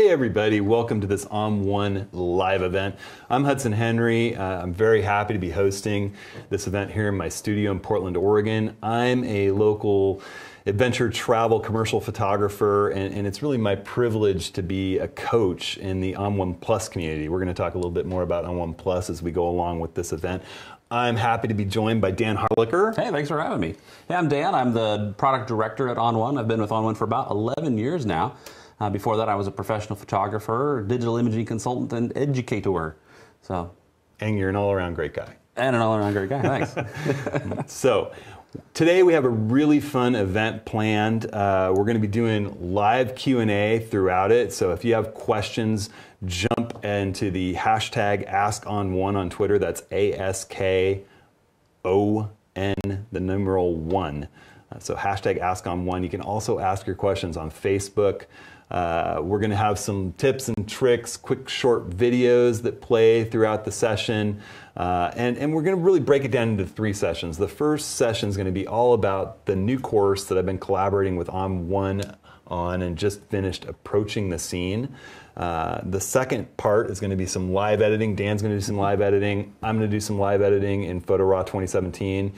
Hey everybody, welcome to this ON1 live event. I'm Hudson Henry. I'm very happy to be hosting this event here in my studio in Portland, Oregon. I'm a local adventure travel commercial photographer, and it's really my privilege to be a coach in the ON1 Plus community. We're going to talk a little bit more about ON1 Plus as we go along with this event. I'm happy to be joined by Dan Harlicker. Hey, thanks for having me. Hey, I'm Dan. I'm the product director at ON1. I've been with ON1 for about 11 years now. Before that, I was a professional photographer, digital imaging consultant, and educator. And you're an all-around great guy. And an all-around great guy, thanks. So, today we have a really fun event planned. We're going to be doing live Q&A throughout it. So if you have questions, jump into the hashtag AskON1 on Twitter. That's ASKON, the numeral 1. So hashtag AskON1. You can also ask your questions on Facebook. We're going to have some tips and tricks, quick short videos that play throughout the session. And we're going to really break it down into 3 sessions. The first session is going to be all about the new course that I've been collaborating with ON1 on and just finished, Approaching the Scene. The second part is going to be some live editing. Dan's going to do some live editing. I'm going to do some live editing in PhotoRaw 2017.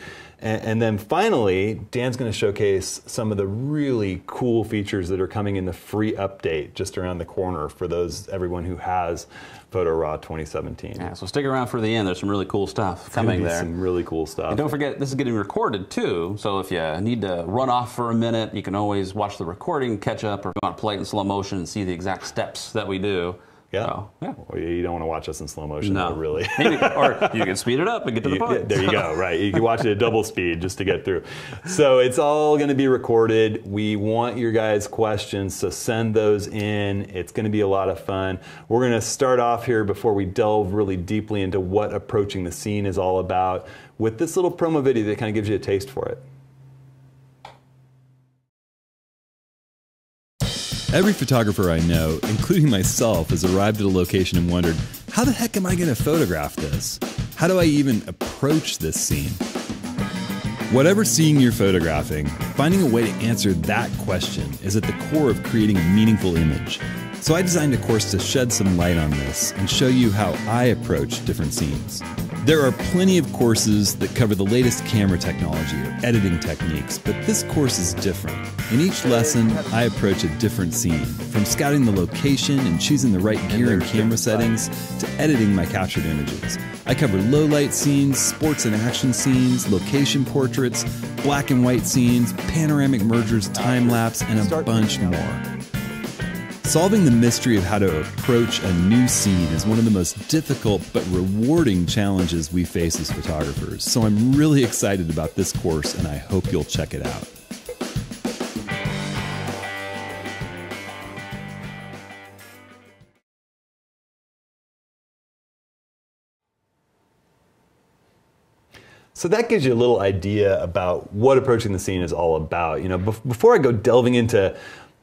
And then finally, Dan's going to showcase some of the really cool features that are coming in the free update just around the corner for everyone who has PhotoRaw 2017. Yeah, so stick around for the end. There's some really cool stuff coming there. Some really cool stuff. And don't forget, this is getting recorded too. So if you need to run off for a minute, you can always watch the recording, catch up, or if you want to play it in slow motion and see the exact steps that we do. Yeah. So, yeah. Well, you don't want to watch us in slow motion, no. Though, really. Or you can speed it up and get to the point. There you go, right. You can watch it at double speed just to get through. So it's all going to be recorded. We want your guys' questions, so send those in. It's going to be a lot of fun. We're going to start off here before we delve really deeply into what Approaching the Scene is all about with this little promo video that kind of gives you a taste for it. Every photographer I know, including myself, has arrived at a location and wondered, how the heck am I going to photograph this? How do I even approach this scene? Whatever scene you're photographing, finding a way to answer that question is at the core of creating a meaningful image. So I designed a course to shed some light on this and show you how I approach different scenes. There are plenty of courses that cover the latest camera technology or editing techniques, but this course is different. In each lesson, I approach a different scene, from scouting the location and choosing the right gear and camera settings to editing my captured images. I cover low light scenes, sports and action scenes, location portraits, black and white scenes, panoramic mergers, time lapse, and a bunch more. Solving the mystery of how to approach a new scene is one of the most difficult but rewarding challenges we face as photographers. So I'm really excited about this course, and I hope you'll check it out. So that gives you a little idea about what Approaching the Scene is all about. You know, before I go delving into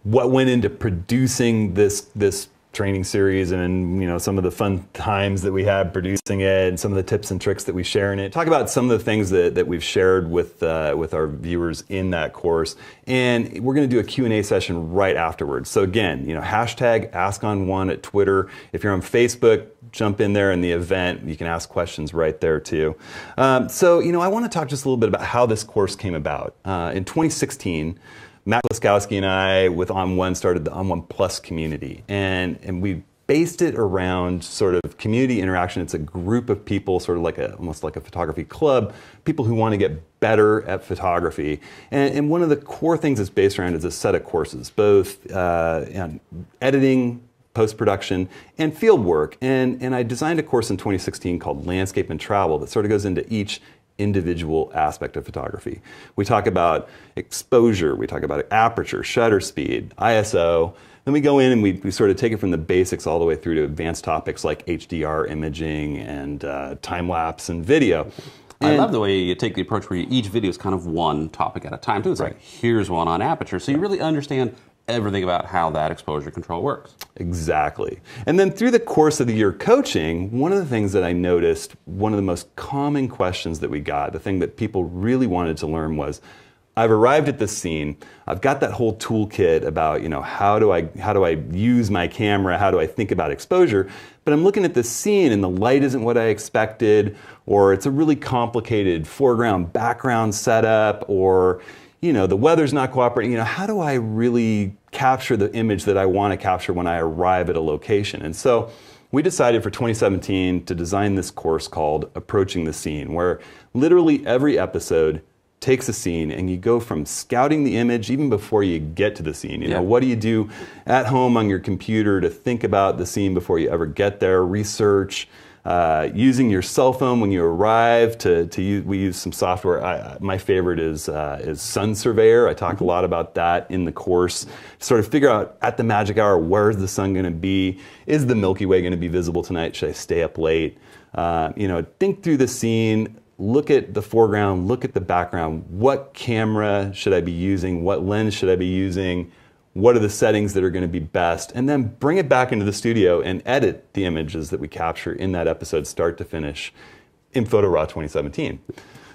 what went into producing this training series and some of the fun times that we had producing it and some of the tips and tricks that we share in it, talk about some of the things that we've shared with our viewers in that course, and we're going to do a Q&A session right afterwards. So again, hashtag AskON1 at Twitter. If you're on Facebook, jump in there in the event. You can ask questions right there too. So I want to talk just a little bit about how this course came about. In 2016, Matt Laskowski and I, with ON1, started the ON1 Plus community, and we based it around sort of community interaction. It's a group of people, sort of almost like a photography club, people who want to get better at photography. And one of the core things it's based around is a set of courses, both editing, post-production, and field work. And I designed a course in 2016 called Landscape and Travel that sort of goes into each individual aspect of photography. We talk about exposure, we talk about aperture, shutter speed, ISO, then we go in and we sort of take it from the basics all the way through to advanced topics like HDR imaging and time-lapse and video. I love the way you take the approach where each video is kind of one topic at a time too. It's right. Like, here's one on aperture, so you really understand everything about how that exposure control works. Exactly. And then through the course of the year coaching, one of the things that I noticed, one of the most common questions that we got, the thing that people really wanted to learn was, I've arrived at this scene. I've got that whole toolkit about, how do I use my camera? How do I think about exposure? But I'm looking at this scene and the light isn't what I expected, or it's a really complicated foreground background setup, or the weather's not cooperating. How do I really capture the image that I want to capture when I arrive at a location? And so we decided for 2017 to design this course called Approaching the Scene, where literally every episode takes a scene and you go from scouting the image even before you get to the scene. What do you do at home on your computer to think about the scene before you ever get there? Research, using your cell phone when you arrive we use some software. My favorite is Sun Surveyor. I talk a lot about that in the course. Sort of figure out at the magic hour, where's the sun going to be? Is the Milky Way going to be visible tonight? Should I stay up late? Think through the scene. Look at the foreground, look at the background. What camera should I be using? What lens should I be using? What are the settings that are going to be best? And then bring it back into the studio and edit the images that we capture in that episode, start to finish, in PhotoRaw 2017.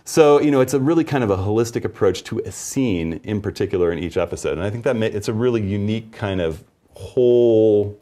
So, it's a really kind of a holistic approach to a scene in particular in each episode. And I think that it's a really unique kind of whole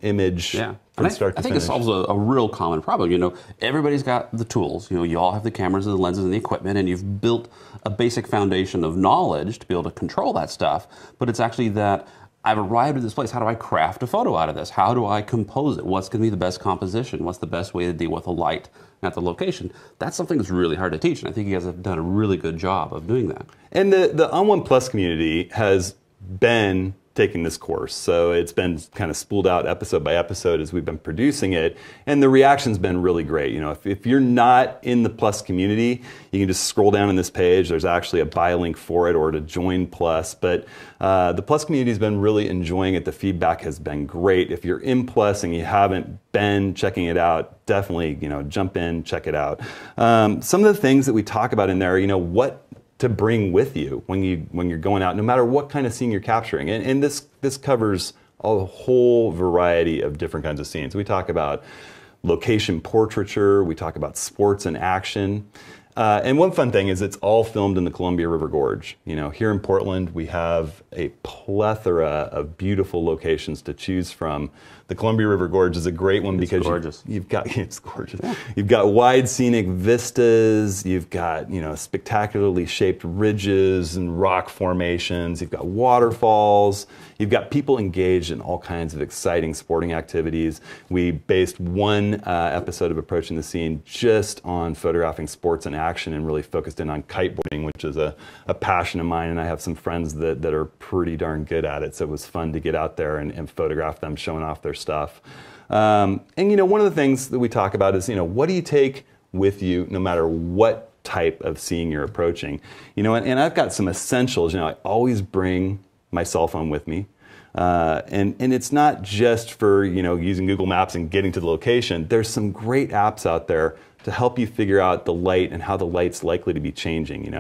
image. Yeah. From And start to I think finish. it solves a real common problem. Everybody's got the tools. You all have the cameras and the lenses and the equipment, and you've built a basic foundation of knowledge to be able to control that stuff. But it's actually that I've arrived at this place. How do I craft a photo out of this? How do I compose it? What's going to be the best composition? What's the best way to deal with the light at the location? That's something that's really hard to teach, and I think you guys have done a really good job of doing that. And the ON1 Plus community has been taking this course. So it's been kind of spooled out episode by episode as we've been producing it. And the reaction's been really great. If you're not in the Plus community, you can just scroll down on this page. There's actually a buy link for it or to join Plus. But the Plus community has been really enjoying it. The feedback has been great. If you're in Plus and you haven't been checking it out, definitely, jump in, check it out. Some of the things that we talk about in there, what to bring with you when you're going out, no matter what kind of scene you're capturing. And this covers a whole variety of different kinds of scenes. We talk about location portraiture, we talk about sports and action. And one fun thing is it's all filmed in the Columbia River Gorge. Here in Portland, we have a plethora of beautiful locations to choose from. The Columbia River Gorge is a great one because you've got, it's gorgeous. Yeah. You've got wide scenic vistas, you've got, spectacularly shaped ridges and rock formations, you've got waterfalls, you've got people engaged in all kinds of exciting sporting activities. We based one episode of Approaching the Scene just on photographing sports and action and really focused in on kiteboarding, which is a passion of mine, and I have some friends that are pretty darn good at it, so it was fun to get out there and photograph them showing off their stuff. And one of the things that we talk about is, what do you take with you no matter what type of scene you're approaching? And I've got some essentials. I always bring my cell phone with me. And it's not just for, using Google Maps and getting to the location. There's some great apps out there to help you figure out the light and how the light's likely to be changing.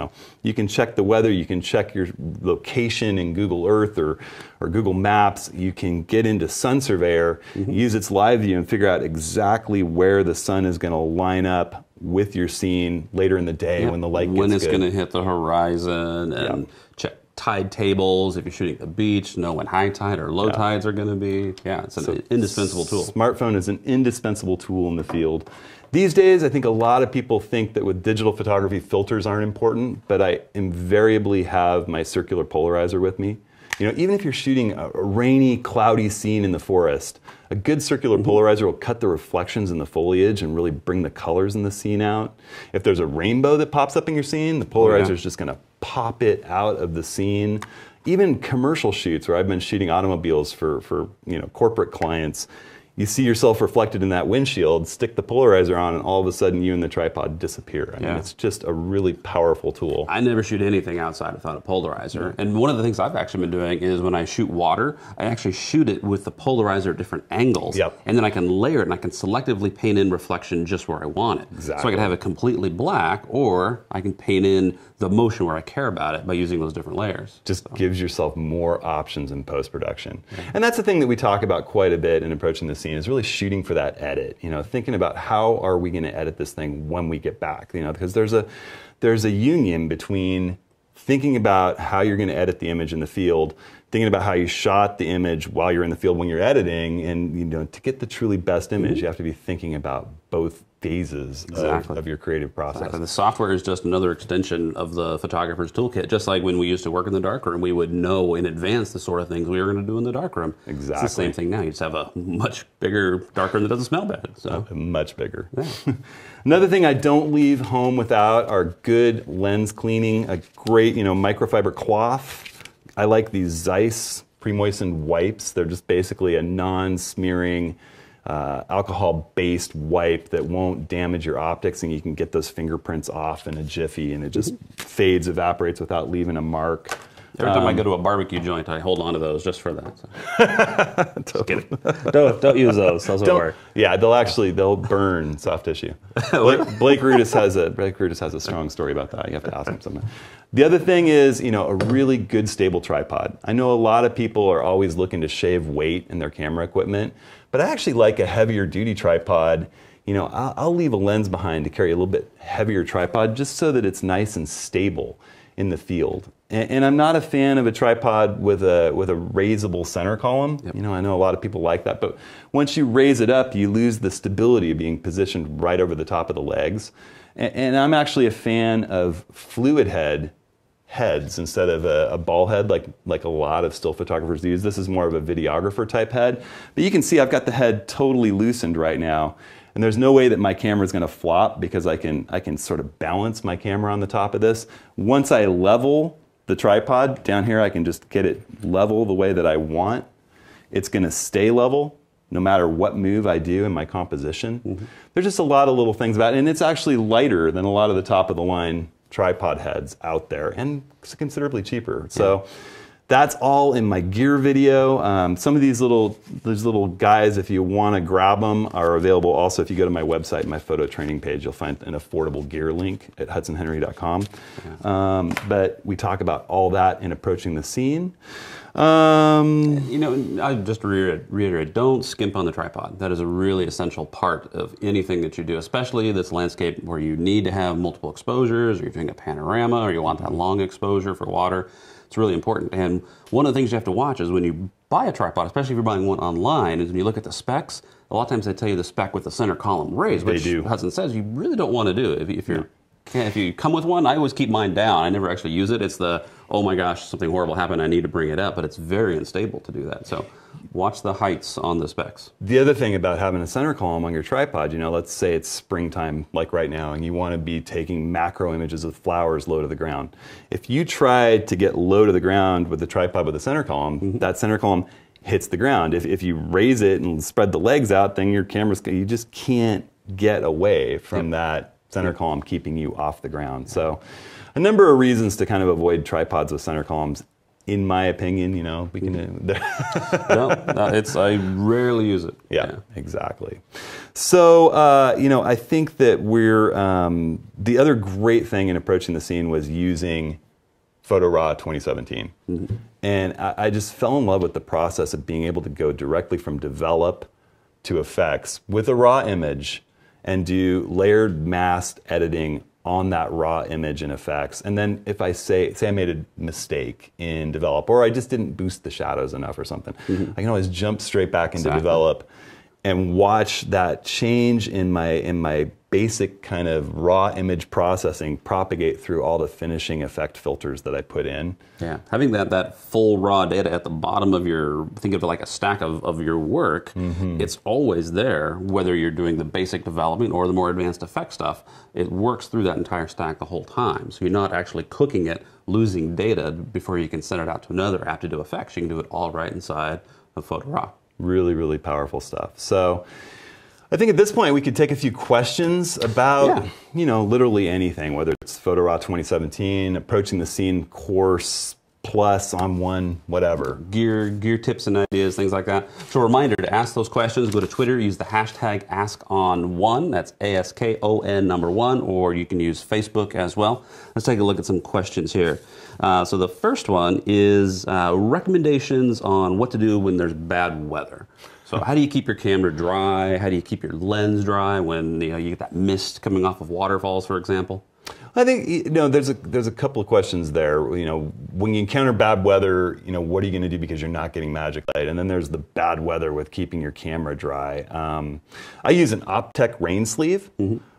You can check the weather, you can check your location in Google Earth or Google Maps. You can get into Sun Surveyor, use its live view and figure out exactly where the sun is going to line up with your scene later in the day when the light gets good. When it's going to hit the horizon, and check tide tables if you're shooting at the beach, know when high tide or low tides are going to be. Yeah, it's an indispensable tool. Smartphone is an indispensable tool in the field. These days, I think a lot of people think that with digital photography, filters aren't important, but I invariably have my circular polarizer with me. Even if you're shooting a rainy, cloudy scene in the forest, a good circular polarizer will cut the reflections in the foliage and really bring the colors in the scene out. If there's a rainbow that pops up in your scene, the polarizer is just going to pop it out of the scene. Even commercial shoots where I've been shooting automobiles for corporate clients, you see yourself reflected in that windshield, stick the polarizer on, and all of a sudden you and the tripod disappear. I mean, it's just a really powerful tool. I never shoot anything outside without a polarizer. And one of the things I've actually been doing is when I shoot water, I actually shoot it with the polarizer at different angles. And then I can layer it and I can selectively paint in reflection just where I want it. So I can have it completely black, or I can paint in the motion where I care about it by using those different layers. Just gives yourself more options in post-production. And that's the thing that we talk about quite a bit in Approaching the Scene, is really shooting for that edit. Thinking about how are we going to edit this thing when we get back. Because there's a union between thinking about how you're going to edit the image in the field, thinking about how you shot the image while you're in the field when you're editing, and to get the truly best image, you have to be thinking about both phases of your creative process. Exactly. The software is just another extension of the photographer's toolkit. Just like when we used to work in the darkroom, we would know in advance the sort of things we were going to do in the darkroom. Exactly. It's the same thing now. You just have a much bigger darkroom that doesn't smell bad. So much bigger. Yeah. Another thing I don't leave home without are good lens cleaning, a great microfiber cloth. I like these Zeiss pre-moistened wipes. They're just basically a non-smearing alcohol-based wipe that won't damage your optics, and you can get those fingerprints off in a jiffy, and it just fades, evaporates without leaving a mark. Every time I go to a barbecue joint, I hold on to those just for that. So. Just kidding. Don't use those. Those won't work. Yeah, they'll burn soft tissue. Blake Rudis has a strong story about that. You have to ask him something. The other thing is, a really good stable tripod. I know a lot of people are always looking to shave weight in their camera equipment, but I actually like a heavier duty tripod. I'll leave a lens behind to carry a little bit heavier tripod just so that it's nice and stable in the field. And I'm not a fan of a tripod with a raisable center column. Yep. I know a lot of people like that, but once you raise it up, you lose the stability of being positioned right over the top of the legs. And I'm actually a fan of fluid heads instead of a ball head like a lot of still photographers use. This is more of a videographer type head. But you can see I've got the head totally loosened right now. And there's no way that my camera is going to flop because I can sort of balance my camera on the top of this. Once I level the tripod down here, I can just get it level the way that I want. It's going to stay level no matter what move I do in my composition. Mm-hmm. There's just a lot of little things about it, and it's actually lighter than a lot of the top of the line tripod heads out there, and it's considerably cheaper. So that's all in my gear video. Some of these little guys, if you want to grab them, are available also. If you go to my website, my photo training page, you'll find an affordable gear link at hudsonhenry.com. Yeah. But we talk about all that in approaching the scene. I just reiterate, don't skimp on the tripod. That is a really essential part of anything that you do, especially this landscape where you need to have multiple exposures, or you're doing a panorama, or you want that long exposure for water. It's really important. And one of the things you have to watch is when you buy a tripod, especially if you're buying one online, is when you look at the specs, a lot of times they tell you the spec with the center column raised, which Hudson says you really don't want to do. If you come with one, I always keep mine down. I never actually use it. It's the, oh my gosh, something horrible happened, I need to bring it up, but it's very unstable to do that. So watch the heights on the specs. The other thing about having a center column on your tripod, let's say it's springtime like right now, and you want to be taking macro images of flowers low to the ground. If you try to get low to the ground with the tripod with a center column, that center column hits the ground. If you raise it and spread the legs out, then your camera's, you just can't get away from that center column keeping you off the ground. So a number of reasons to kind of avoid tripods with center columns. In my opinion, we can. I rarely use it. Yeah, exactly. So, I think that we're the other great thing in approaching the scene was using PhotoRAW 2017, and I just fell in love with the process of being able to go directly from develop to effects with a raw image and do layered masked editing on that raw image in effects. And then if I say I made a mistake in develop, or I just didn't boost the shadows enough or something, I can always jump straight back into develop and watch that change in my basic kind of raw image processing propagate through all the finishing effect filters that I put in. Yeah, having that full raw data at the bottom of think of it like a stack of your work, it's always there, whether you're doing the basic development or the more advanced effect stuff. It works through that entire stack the whole time. So you're not actually cooking it, losing data before you can send it out to another app to do effects. You can do it all right inside of PhotoRAW. Really, really powerful stuff. So I think at this point we could take a few questions about, literally anything, whether it's PhotoRAW 2017, approaching the scene course, plus ON1, whatever. Gear tips and ideas, things like that. So a reminder to ask those questions, go to Twitter, use the hashtag AskON1, that's ASKON 1, or you can use Facebook as well. Let's take a look at some questions here. So the first one is recommendations on what to do when there's bad weather. So how do you keep your camera dry? How do you keep your lens dry when you get that mist coming off of waterfalls, for example? I think there's a couple of questions there. When you encounter bad weather, what are you going to do because you're not getting magic light? And then there's the bad weather with keeping your camera dry. I use an Optech rain sleeve,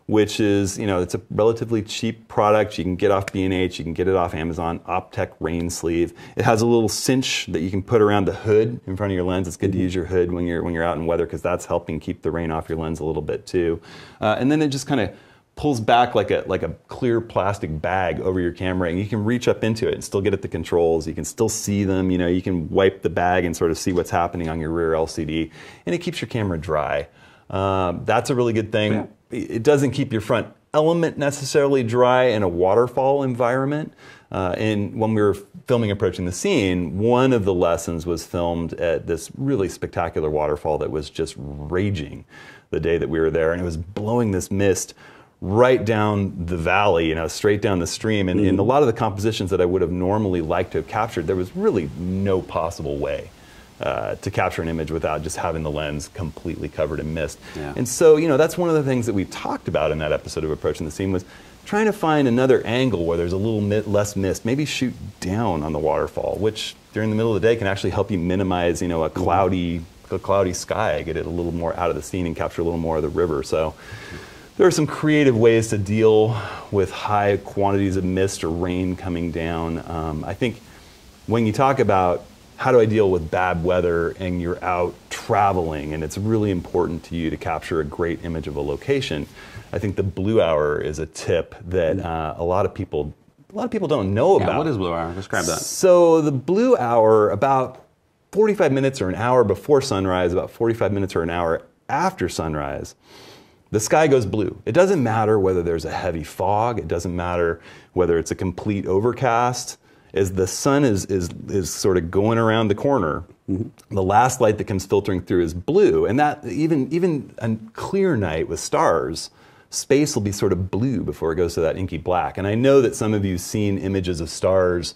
which is it's a relatively cheap product. You can get off B&H, you can get it off Amazon. Optech rain sleeve. It has a little cinch that you can put around the hood in front of your lens. It's good to use your hood when you're out in weather because that's helping keep the rain off your lens a little bit too. And then it just kind of pulls back like a clear plastic bag over your camera, and you can reach up into it and still get at the controls. You can still see them. You can wipe the bag and sort of see what's happening on your rear LCD, and it keeps your camera dry. That's a really good thing. Yeah. It doesn't keep your front element necessarily dry in a waterfall environment. And when we were filming Approaching the Scene, one of the lessons was filmed at this really spectacular waterfall that was just raging the day that we were there, and it was blowing this mist right down the valley, straight down the stream. And in a lot of the compositions that I would have normally liked to have captured, there was really no possible way to capture an image without just having the lens completely covered in mist. Yeah. And so, that's one of the things that we talked about in that episode of Approaching the Scene was trying to find another angle where there's a little less mist. Maybe shoot down on the waterfall, which during the middle of the day can actually help you minimize, a cloudy sky, get it a little more out of the scene and capture a little more of the river. So there are some creative ways to deal with high quantities of mist or rain coming down. I think when you talk about how do I deal with bad weather and you're out traveling and it's really important to you to capture a great image of a location, I think the blue hour is a tip that a lot of people don't know about. What is blue hour? Describe that. So the blue hour, about 45 minutes or an hour before sunrise, about 45 minutes or an hour after sunrise, the sky goes blue. It doesn't matter whether there's a heavy fog. It doesn't matter whether it's a complete overcast. As the sun is sort of going around the corner, the last light that comes filtering through is blue. And that even a clear night with stars, space will be sort of blue before it goes to that inky black. And I know that some of you have seen images of stars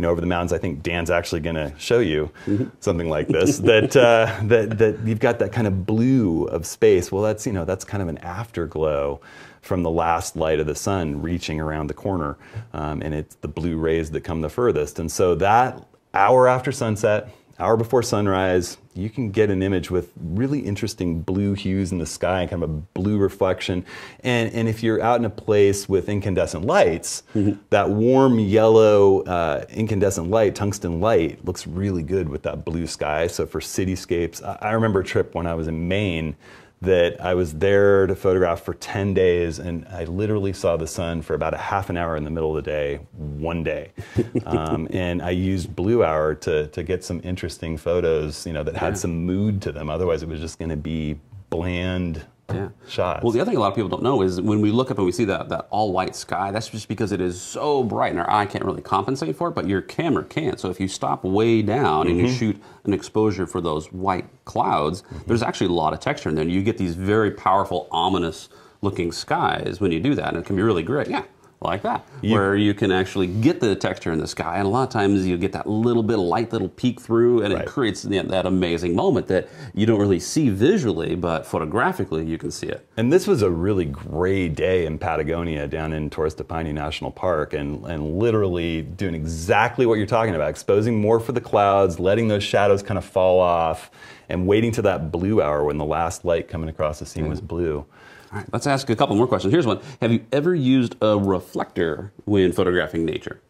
over the mountains. I think Dan's actually going to show you something like this, that you've got that kind of blue of space. Well, that's kind of an afterglow from the last light of the sun reaching around the corner. And it's the blue rays that come the furthest. And so that hour after sunset, hour before sunrise, you can get an image with really interesting blue hues in the sky, kind of a blue reflection. And if you're out in a place with incandescent lights, that warm yellow incandescent light, tungsten light, looks really good with that blue sky. So for cityscapes, I remember a trip when I was in Maine that I was there to photograph for 10 days, and I literally saw the sun for about a half an hour in the middle of the day, one day. And I used blue hour to get some interesting photos, that had some mood to them. Otherwise, it was just going to be bland shots. Well, the other thing a lot of people don't know is when we look up and we see that all-white sky, that's just because it is so bright and our eye can't really compensate for it, but your camera can. So if you stop way down and you shoot an exposure for those white clouds, there's actually a lot of texture in there. And you get these very powerful, ominous-looking skies when you do that, and it can be really great. Yeah. Like that, where you can actually get the texture in the sky, and a lot of times you get that little bit of light that'll peek through, and it creates that amazing moment that you don't really see visually, but photographically you can see it. And this was a really gray day in Patagonia, down in Torres del Paine National Park, and literally doing exactly what you're talking about, exposing more for the clouds, letting those shadows kind of fall off, and waiting to that blue hour when the last light coming across the scene was blue. All right, let's ask a couple more questions. Here's one. Have you ever used a reflector when photographing nature?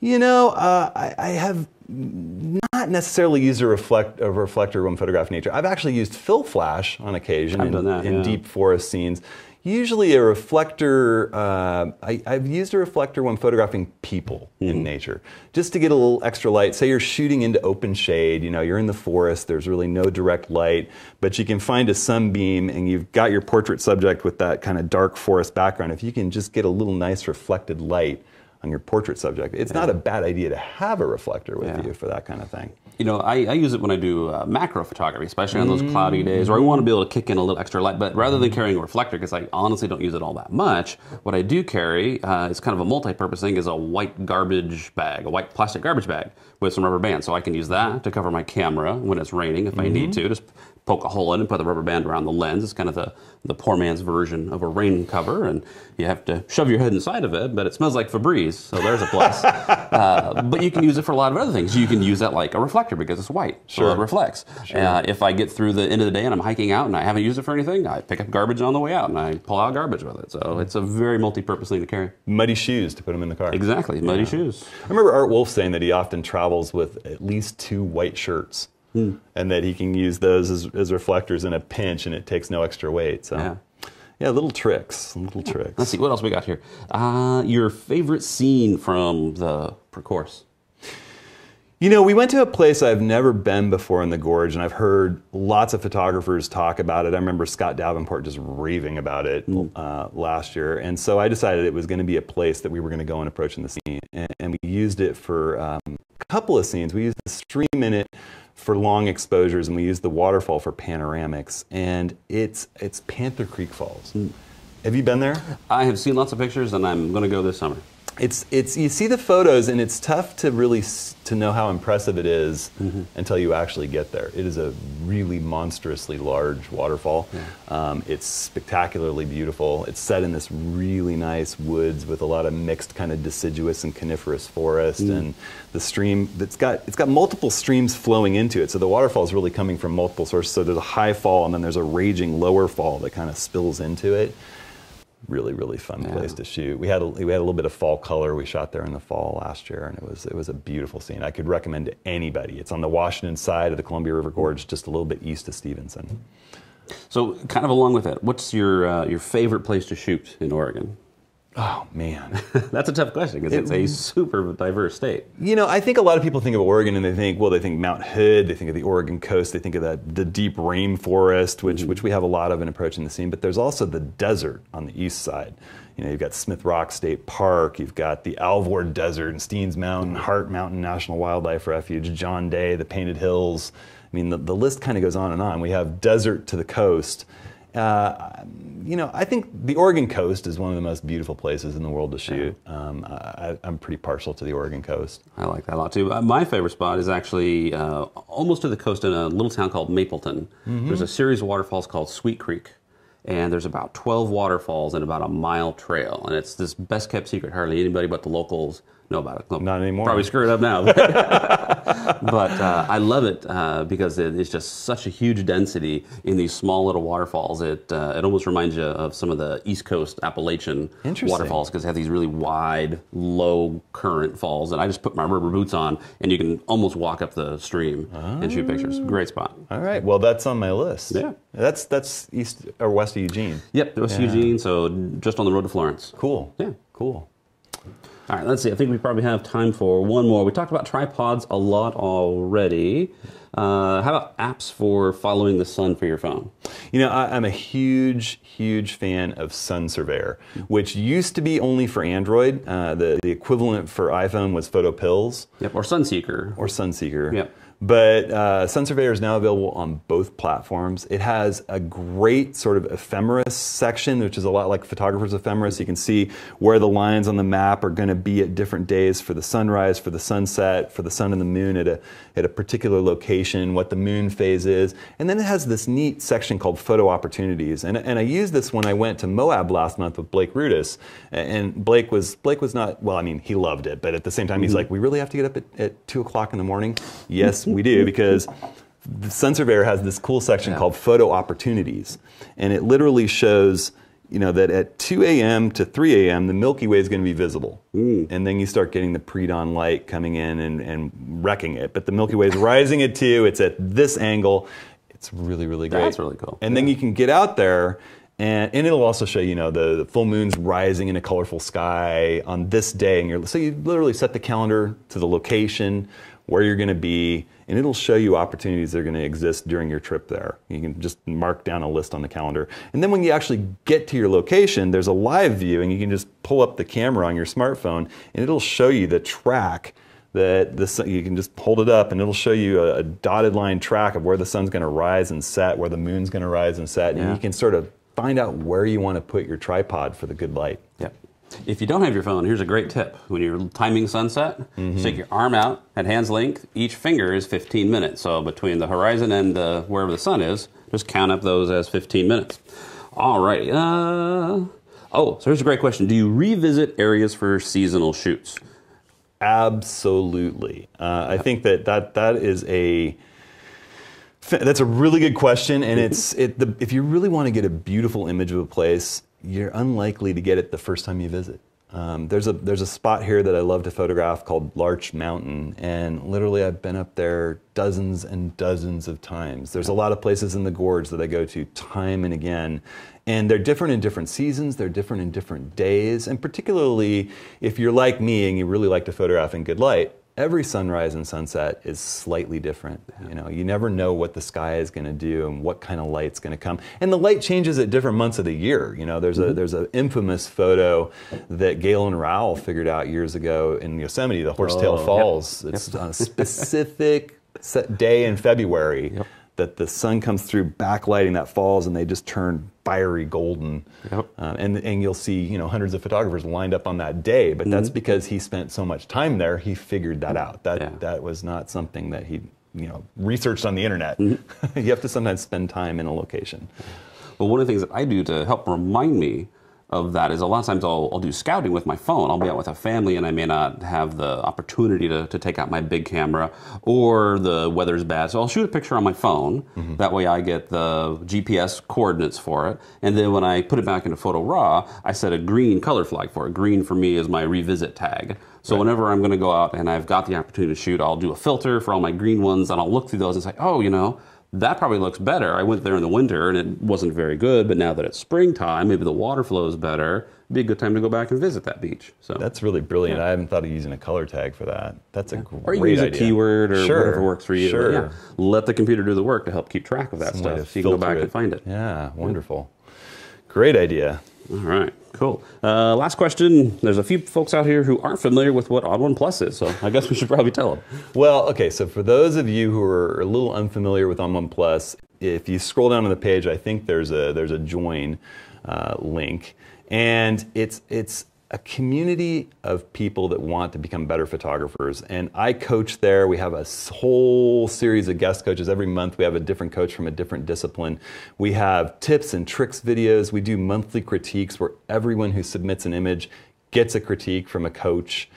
I have not necessarily used a reflector when photographing nature. I've actually used fill flash on occasion in deep forest scenes. Usually a reflector, I've used a reflector when photographing people in nature, just to get a little extra light. Say you're shooting into open shade, you're in the forest, there's really no direct light, but you can find a sunbeam and you've got your portrait subject with that kind of dark forest background. If you can just get a little nice reflected light on your portrait subject, it's not a bad idea to have a reflector with you for that kind of thing. I use it when I do macro photography, especially on those cloudy days where I want to be able to kick in a little extra light. But rather than carrying a reflector, because I honestly don't use it all that much, what I do carry is kind of a multi-purpose thing, is a white garbage bag, a white plastic garbage bag with some rubber bands. So I can use that to cover my camera when it's raining if I need to. Just poke a hole in and put the rubber band around the lens. It's kind of the poor man's version of a rain cover, and you have to shove your head inside of it, but it smells like Febreze, so there's a plus. But you can use it for a lot of other things. You can use that like a reflector because it's white, so it reflects. Sure. If I get through the end of the day and I'm hiking out and I haven't used it for anything, I pick up garbage on the way out and I pull out garbage with it. So it's a very multi-purpose thing to carry. Muddy shoes to put them in the car. Exactly, muddy shoes. I remember Art Wolf saying that he often travels with at least 2 white shirts. And that he can use those as reflectors in a pinch, and it takes no extra weight. So, yeah, little tricks, little tricks. Let's see, what else we got here? Your favorite scene from the course? You know, we went to a place I've never been before in the gorge, and I've heard lots of photographers talk about it. I remember Scott Davenport just raving about it last year, and so I decided it was going to be a place that we were going to go and approach in the scene, and we used it for a couple of scenes. We used the stream in it for long exposures, and we used the waterfall for panoramics, and it's Panther Creek Falls. Have you been there? I have seen lots of pictures, and I'm going to go this summer. It's you see the photos, and it's tough to really to know how impressive it is until you actually get there. It is a really monstrously large waterfall. It's spectacularly beautiful. It's set in this really nice woods with a lot of mixed kind of deciduous and coniferous forest, and the stream it's got multiple streams flowing into it. So the waterfall is really coming from multiple sources. So there's a high fall, and then there's a raging lower fall that kind of spills into it. Really, really fun place to shoot. We had a little bit of fall color. We shot there in the fall last year, and it was a beautiful scene. I could recommend to anybody. It's on the Washington side of the Columbia River Gorge, just a little bit east of Stevenson. So, kind of along with that, what's your favorite place to shoot in Oregon? Oh, man. That's a tough question because it's a super diverse state. You know, I think a lot of people think of Oregon and they think Mount Hood, they think of the Oregon coast, they think of the deep rainforest, which we have a lot of in approaching the scene, but there's also the desert on the east side. You know, you've got Smith Rock State Park, you've got the Alvord Desert and Steens Mountain, Hart Mountain National Wildlife Refuge, John Day, the Painted Hills. I mean, the list kind of goes on and on. We have desert to the coast. You know, I think the Oregon coast is one of the most beautiful places in the world to shoot. I'm pretty partial to the Oregon coast. I like that a lot too. My favorite spot is actually almost to the coast in a little town called Mapleton. There's a series of waterfalls called Sweet Creek. And there's about 12 waterfalls and about a mile trail. And it's this best kept secret. Hardly anybody but the locals know about it. Not anymore. Probably screw it up now. But I love it because it's just such a huge density in these small little waterfalls. It almost reminds you of some of the East Coast Appalachian waterfalls because they have these really wide, low current falls. And I just put my rubber boots on, and you can almost walk up the stream and shoot pictures. Great spot. All right. Well, that's on my list. Yeah. That's east or west of Eugene. Yep, west of Eugene, so just on the road to Florence. Cool. Yeah. Cool. All right, let's see. I think we probably have time for one more. We talked about tripods a lot already. How about apps for following the sun for your phone? You know, I'm a huge, huge fan of Sun Surveyor, which used to be only for Android. The equivalent for iPhone was PhotoPills. Yep, or Sunseeker. Or Sunseeker. Yep. But Sun Surveyor is now available on both platforms. It has a great sort of ephemeris section, which is a lot like photographer's ephemeris. You can see where the lines on the map are going to be at different days for the sunrise, for the sunset, for the sun and the moon at a particular location, what the moon phase is. And then it has this neat section called Photo Opportunities. And I used this when I went to Moab last month with Blake Rudis. And Blake was not, well, I mean, he loved it. But at the same time, he's like, we really have to get up at 2 o'clock in the morning? Yes, we do, because the Sun Surveyor has this cool section called Photo Opportunities, and it literally shows, you know, that at 2 a.m. to 3 a.m. the Milky Way is going to be visible, and then you start getting the pre-dawn light coming in and wrecking it. But the Milky Way is rising at 2. It's at this angle. It's really, really great. That's really cool. And then you can get out there. And it'll also show, you know, the full moon's rising in a colorful sky on this day, and so you literally set the calendar to the location where you're going to be, and it'll show you opportunities that are going to exist during your trip there. You can just mark down a list on the calendar. And then when you actually get to your location, there's a live view, and you can just pull up the camera on your smartphone, and it'll show you the track that you can just hold it up, and it'll show you a dotted line track of where the sun's going to rise and set, where the moon's going to rise and set, and you can sort of find out where you want to put your tripod for the good light. Yep. If you don't have your phone, here's a great tip. When you're timing sunset, stick your arm out at hand's length. Each finger is 15 minutes. So between the horizon and wherever the sun is, just count up those as 15 minutes. All right. So here's a great question. Do you revisit areas for seasonal shoots? Absolutely. I think that is that's a really good question, and if you really want to get a beautiful image of a place, you're unlikely to get it the first time you visit. There's a spot here that I love to photograph called Larch Mountain, and literally I've been up there dozens and dozens of times. There's a lot of places in the gorge that I go to time and again, and they're different in different seasons, they're different in different days, and particularly if you're like me and you really like to photograph in good light, every sunrise and sunset is slightly different. You know, you never know what the sky is going to do and what kind of light's going to come. And the light changes at different months of the year. You know, there's an infamous photo that Galen Rowell figured out years ago in Yosemite, the Horsetail Falls. It's on a specific day in February that the sun comes through backlighting that falls, and they just turn fiery golden. And you'll see, you know, hundreds of photographers lined up on that day, but that's because he spent so much time there, he figured that out. That was not something that he, you know, researched on the internet. You have to sometimes spend time in a location. Well, one of the things that I do to help remind me of that is a lot of times I'll do scouting with my phone. I'll be out with a family and I may not have the opportunity to take out my big camera, or the weather's bad. So I'll shoot a picture on my phone. That way I get the GPS coordinates for it. And then when I put it back into Photo Raw, I set a green color flag for it. Green for me is my revisit tag. So whenever I'm going to go out and I've got the opportunity to shoot, I'll do a filter for all my green ones, and I'll look through those and say, oh, you know, that probably looks better. I went there in the winter and it wasn't very good, but now that it's springtime, maybe the water flow is better. It'd be a good time to go back and visit that beach. So that's really brilliant. I haven't thought of using a color tag for that. That's a great idea. Or you use a keyword or whatever works for you. Sure. Let the computer do the work to help keep track of that stuff. So you can go back and find it. Yeah, wonderful. Great idea. All right, cool. Last question. There's a few folks out here who aren't familiar with what ON1 Plus is, so I guess we should probably tell them. Well, okay, so for those of you who are a little unfamiliar with ON1 Plus, if you scroll down on the page, I think there's a join link, and it's a community of people that want to become better photographers. And I coach there. We have a whole series of guest coaches. Every month we have a different coach from a different discipline. We have tips and tricks videos. We do monthly critiques where everyone who submits an image gets a critique from a coach.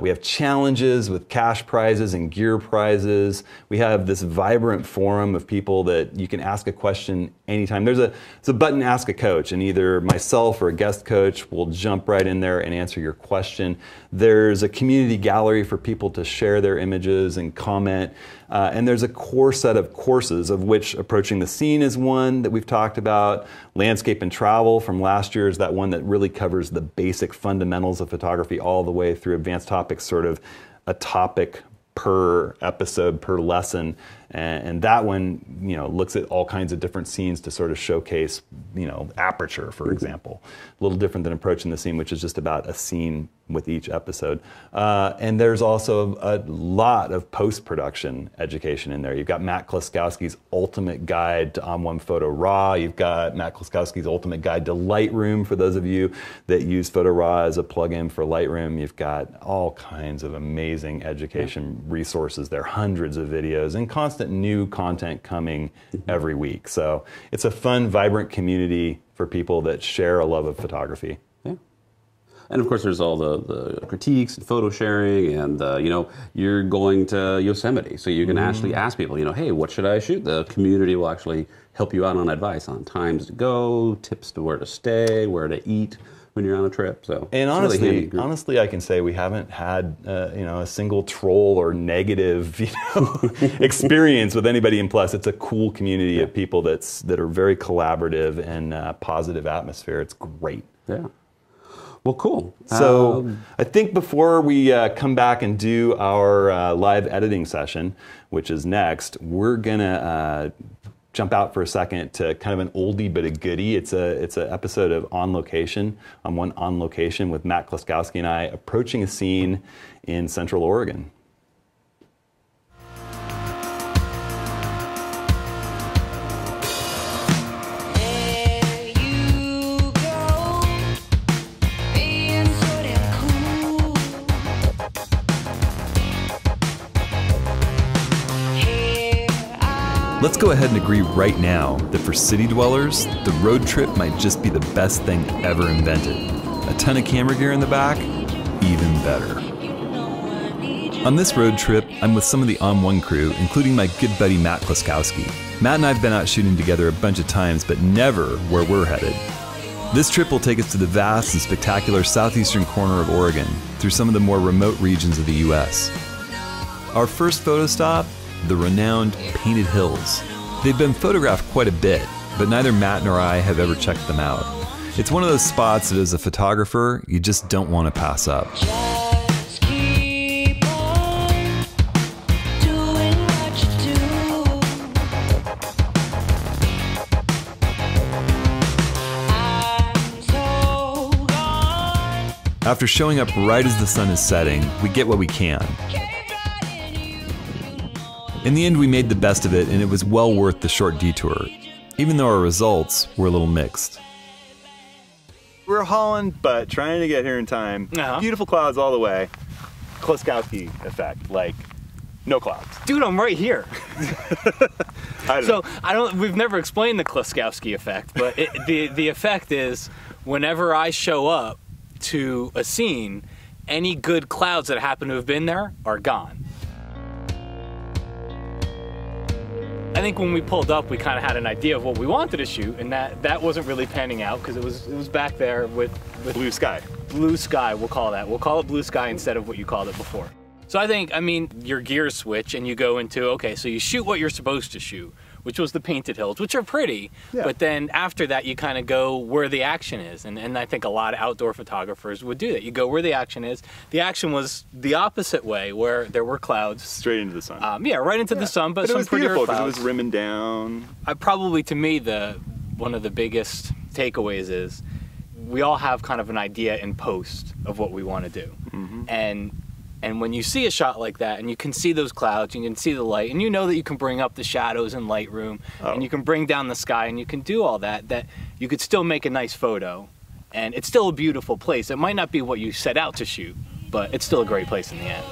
We have challenges with cash prizes and gear prizes. We have this vibrant forum of people that you can ask a question anytime. There's a button, Ask a Coach, and either myself or a guest coach will jump right in there and answer your question. There's a community gallery for people to share their images and comment. And there's a core set of courses, of which Approaching the Scene is one that we've talked about. Landscape and Travel from last year is that one that really covers the basic fundamentals of photography all the way through advanced topics, sort of a topic per episode, per lesson. And that one, you know, looks at all kinds of different scenes to sort of showcase, you know, aperture, for example. A little different than Approaching the Scene, which is just about a scene with each episode. And there's also a lot of post-production education in there. You've got Matt Kloskowski's Ultimate Guide to ON1 Photo Raw. You've got Matt Kloskowski's Ultimate Guide to Lightroom for those of you that use Photo Raw as a plugin for Lightroom. You've got all kinds of amazing education resources there, hundreds of videos, and constant new content coming every week. So it's a fun, vibrant community for people that share a love of photography. And of course, there's all the critiques and photo sharing, and you know, you're going to Yosemite, so you can actually ask people, you know, hey, what should I shoot? The community will actually help you out on advice on times to go, tips to where to stay, where to eat when you're on a trip. So, and honestly, I can say we haven't had you know, a single troll or negative, you know, experience with anybody in Plus. It's a cool community of people that are very collaborative and positive atmosphere. It's great. Yeah. Well, cool. So I think before we come back and do our live editing session, which is next, we're gonna jump out for a second to kind of an oldie but a goodie. It's an episode of On Location, ON1 On Location, with Matt Kloskowski and I approaching a scene in Central Oregon. There you go, being Let's go ahead and agree right now that for city dwellers, the road trip might just be the best thing ever invented. A ton of camera gear in the back, even better. On this road trip, I'm with some of the ON1 crew, including my good buddy Matt Kloskowski. Matt and I have been out shooting together a bunch of times, but never where we're headed. This trip will take us to the vast and spectacular southeastern corner of Oregon, through some of the more remote regions of the US. Our first photo stop, the renowned Painted Hills. They've been photographed quite a bit, but neither Matt nor I have ever checked them out. It's one of those spots that as a photographer, you just don't want to pass up. Just keep on doing what you do. I'm so gone. After showing up right as the sun is setting, we get what we can. In the end, we made the best of it, and it was well worth the short detour, even though our results were a little mixed. We're hauling, but trying to get here in time. Beautiful clouds all the way. Kloskowski effect, like no clouds. Dude, I'm right here. I don't know. We've never explained the Kloskowski effect, but the effect is whenever I show up to a scene, any good clouds that happen to have been there are gone. I think when we pulled up, we kind of had an idea of what we wanted to shoot, and that wasn't really panning out because it was back there with Blue sky. blue sky. We'll call it blue sky instead of what you called it before. So I mean, your gears switch and you go into, okay, so you shoot what you're supposed to shoot, which was the Painted Hills, which are pretty, but then after that you kind of go where the action is, and I think a lot of outdoor photographers would do that. You go where the action is. The action was the opposite way, where there were clouds. Straight into the sun. Yeah, right into the sun, but it some was prettier beautiful because clouds. it was rimming down. Probably to me, one of the biggest takeaways is we all have kind of an idea in post of what we want to do. And when you see a shot like that and you can see those clouds, you can see the light, and you know that you can bring up the shadows in Lightroom, and you can bring down the sky, and you can do all that, that you could still make a nice photo. And it's still a beautiful place. It might not be what you set out to shoot, but it's still a great place in the end.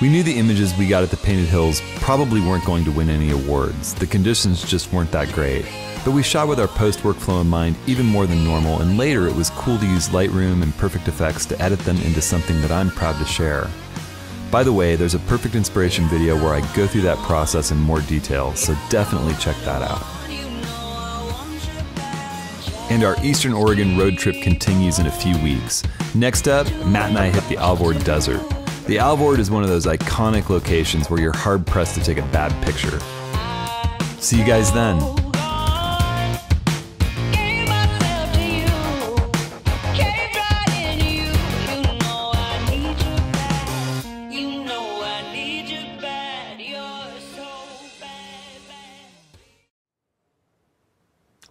We knew the images we got at the Painted Hills probably weren't going to win any awards. The conditions just weren't that great. But we shot with our post workflow in mind even more than normal, and later it was cool to use Lightroom and Perfect Effects to edit them into something that I'm proud to share. By the way, there's a Perfect Inspiration video where I go through that process in more detail, so definitely check that out. And our Eastern Oregon road trip continues in a few weeks. Next up, Matt and I hit the Alvord Desert. The Alvord is one of those iconic locations where you're hard-pressed to take a bad picture. See you guys then. Gave myself to you. Caved right into you. You know I need you bad. You know I need you bad. You're so bad.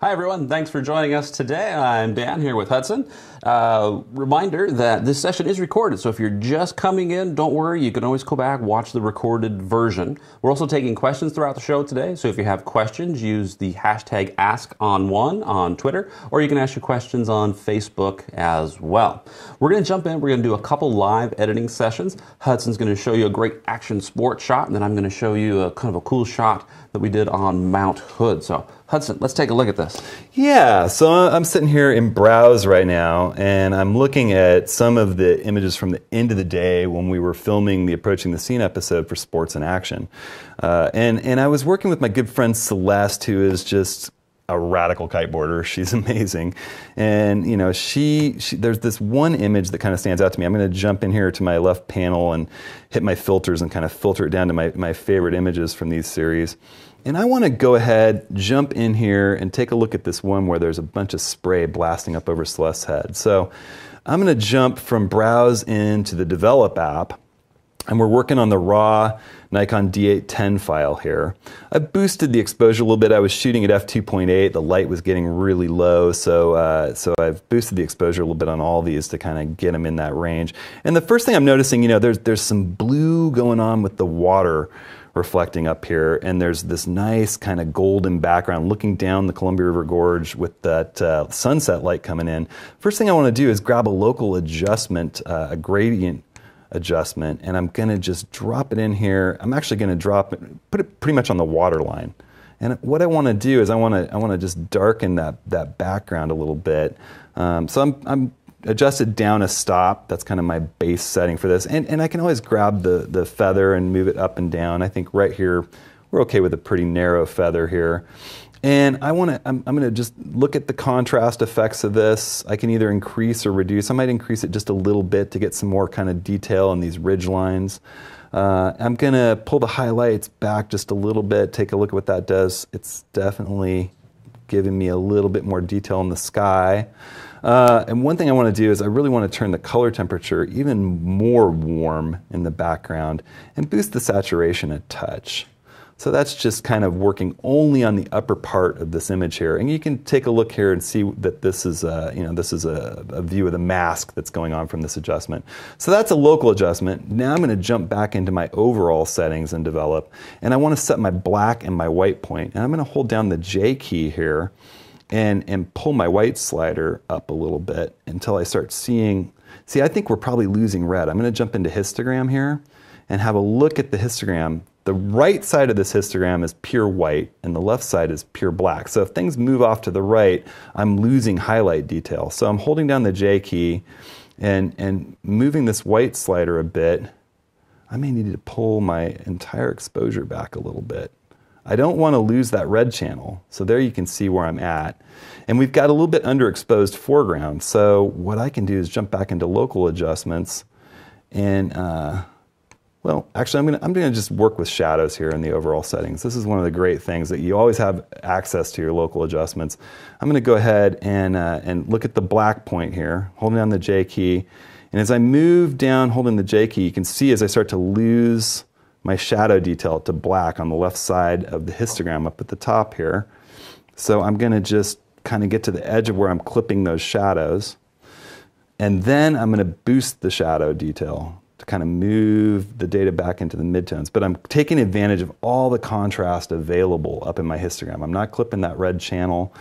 Hi everyone, thanks for joining us today. I'm Dan here with Hudson. Reminder that this session is recorded, so if you're just coming in, don't worry, you can always go back, watch the recorded version. We're also taking questions throughout the show today, so if you have questions, use the hashtag #ON1 on Twitter, or you can ask your questions on Facebook as well. We're going to jump in, we're going to do a couple live editing sessions. Hudson's going to show you a great action sports shot, and then I'm going to show you a kind of a cool shot that we did on Mount Hood. So Hudson, let's take a look at this. Yeah, so I'm sitting here in Browse right now, and I'm looking at some of the images from the end of the day when we were filming the Approaching the Scene episode for Sports in Action. And I was working with my good friend Celeste, who is just a radical kiteboarder. She's amazing. And, you know, there's this one image that kind of stands out to me. I'm going to jump in here to my left panel and hit my filters and kind of filter it down to my favorite images from these series. And I want to go ahead, jump in here, and take a look at this one where there's a bunch of spray blasting up over Celeste's head. So I'm going to jump from Browse into the Develop app, and we're working on the raw Nikon D810 file here. I boosted the exposure a little bit. I was shooting at f2.8. The light was getting really low, so I've boosted the exposure a little bit on all these to kind of get them in that range. And the first thing I'm noticing, you know, there's some blue going on with the water reflecting up here, and there's this nice kind of golden background looking down the Columbia River Gorge with that sunset light coming in. First thing I want to do is grab a local adjustment, a gradient adjustment, and I'm going to just drop it in here. I'm actually going to put it pretty much on the water line. And what I want to do is I want to just darken that background a little bit. So I'm adjusted down a stop. That's kind of my base setting for this. And I can always grab the feather and move it up and down. I think right here we're okay with a pretty narrow feather here. And I'm going to just look at the contrast effects of this. I can either increase or reduce. I might increase it just a little bit to get some more kind of detail on these ridge lines. I'm going to pull the highlights back just a little bit, take a look at what that does. It's definitely giving me a little bit more detail in the sky. And one thing I want to do is I really want to turn the color temperature even more warm in the background and boost the saturation a touch. So that's just kind of working only on the upper part of this image here. And you can take a look here and see that this is a view of the mask that's going on from this adjustment. So that's a local adjustment. Now I'm going to jump back into my overall settings and develop. And I want to set my black and my white point. And I'm going to hold down the J key here and pull my white slider up a little bit until I start seeing. See, I think we're probably losing red. I'm going to jump into histogram here and have a look at the histogram. The right side of this histogram is pure white and the left side is pure black. So if things move off to the right, I'm losing highlight detail. So I'm holding down the J key and moving this white slider a bit. I may need to pull my entire exposure back a little bit. I don't want to lose that red channel. So there you can see where I'm at. And we've got a little bit underexposed foreground. So what I can do is jump back into local adjustments and well, actually, I'm going to just work with shadows here in the overall settings. This is one of the great things that you always have access to your local adjustments. I'm going to go ahead and look at the black point here, holding down the J key. And as I move down holding the J key, you can see as I start to lose my shadow detail to black on the left side of the histogram up at the top here. So I'm going to just kind of get to the edge of where I'm clipping those shadows. And then I'm going to boost the shadow detail to kind of move the data back into the midtones. But I'm taking advantage of all the contrast available up in my histogram. I'm not clipping that red channel.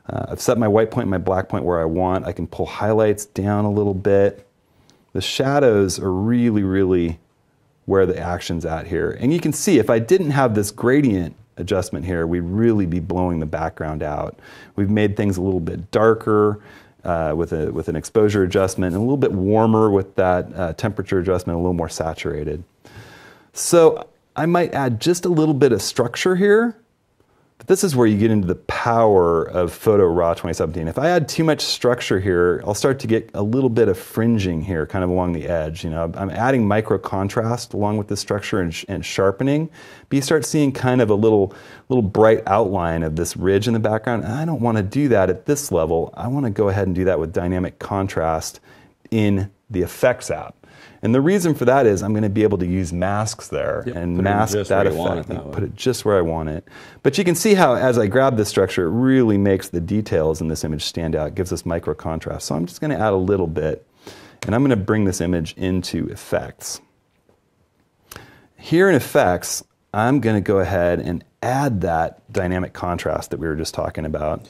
I've set my white point and my black point where I want. I can pull highlights down a little bit. The shadows are really, really where the action's at here. And you can see if I didn't have this gradient adjustment here, we'd really be blowing the background out. We've made things a little bit darker with an exposure adjustment, and a little bit warmer with that temperature adjustment, a little more saturated. So I might add just a little bit of structure here, but this is where you get into the power of Photo RAW 2017. If I add too much structure here, I'll start to get a little bit of fringing here, kind of along the edge. You know, I'm adding micro contrast along with the structure and sharpening, but you start seeing kind of a little bright outline of this ridge in the background. And I don't want to do that at this level. I want to go ahead and do that with dynamic contrast in the Effects app. And the reason for that is I'm going to be able to use masks there and mask that effect and put it just where I want it. But you can see how as I grab this structure, it really makes the details in this image stand out. It gives us micro contrast. So I'm just going to add a little bit, and I'm going to bring this image into Effects. Here in Effects, I'm going to go ahead and add that dynamic contrast that we were just talking about.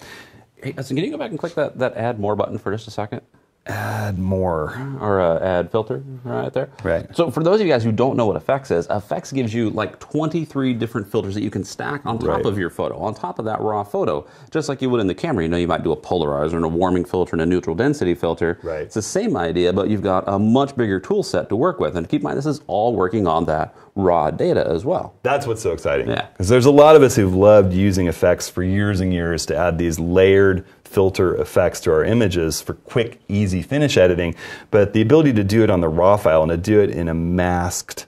Hey, can you go back and click that Add More button for just a second? Add more. Or add filter right there. Right. So for those of you guys who don't know what Effects is, Effects gives you like 23 different filters that you can stack on top of your photo, on top of that raw photo, just like you would in the camera. You know, you might do a polarizer and a warming filter and a neutral density filter. Right. It's the same idea, but you've got a much bigger tool set to work with. And keep in mind, this is all working on that raw data as well. That's what's so exciting. Yeah. Because there's a lot of us who've loved using Effects for years and years to add these layered filter effects to our images for quick, easy finish editing, but the ability to do it on the raw file and to do it in a masked,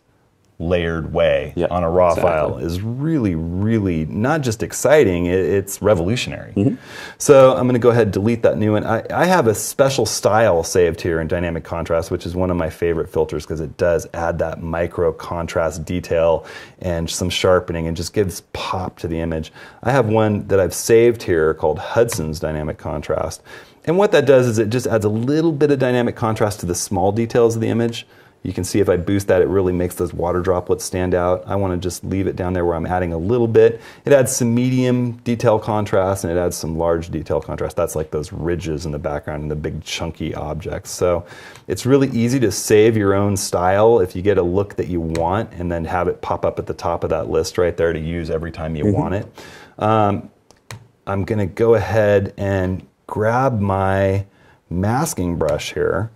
layered way on a raw file is really, really not just exciting, it's revolutionary. So I'm going to go ahead and delete that new one. I have a special style saved here in dynamic contrast, which is one of my favorite filters because it does add that micro contrast detail and some sharpening and just gives pop to the image. I have one that I've saved here called Hudson's dynamic contrast. And what that does is it just adds a little bit of dynamic contrast to the small details of the image. You can see if I boost that, it really makes those water droplets stand out. I want to just leave it down there where I'm adding a little bit. It adds some medium detail contrast and it adds some large detail contrast. That's like those ridges in the background and the big chunky objects. So it's really easy to save your own style if you get a look that you want and then have it pop up at the top of that list right there to use every time you want it. I'm going to go ahead and grab my masking brush here.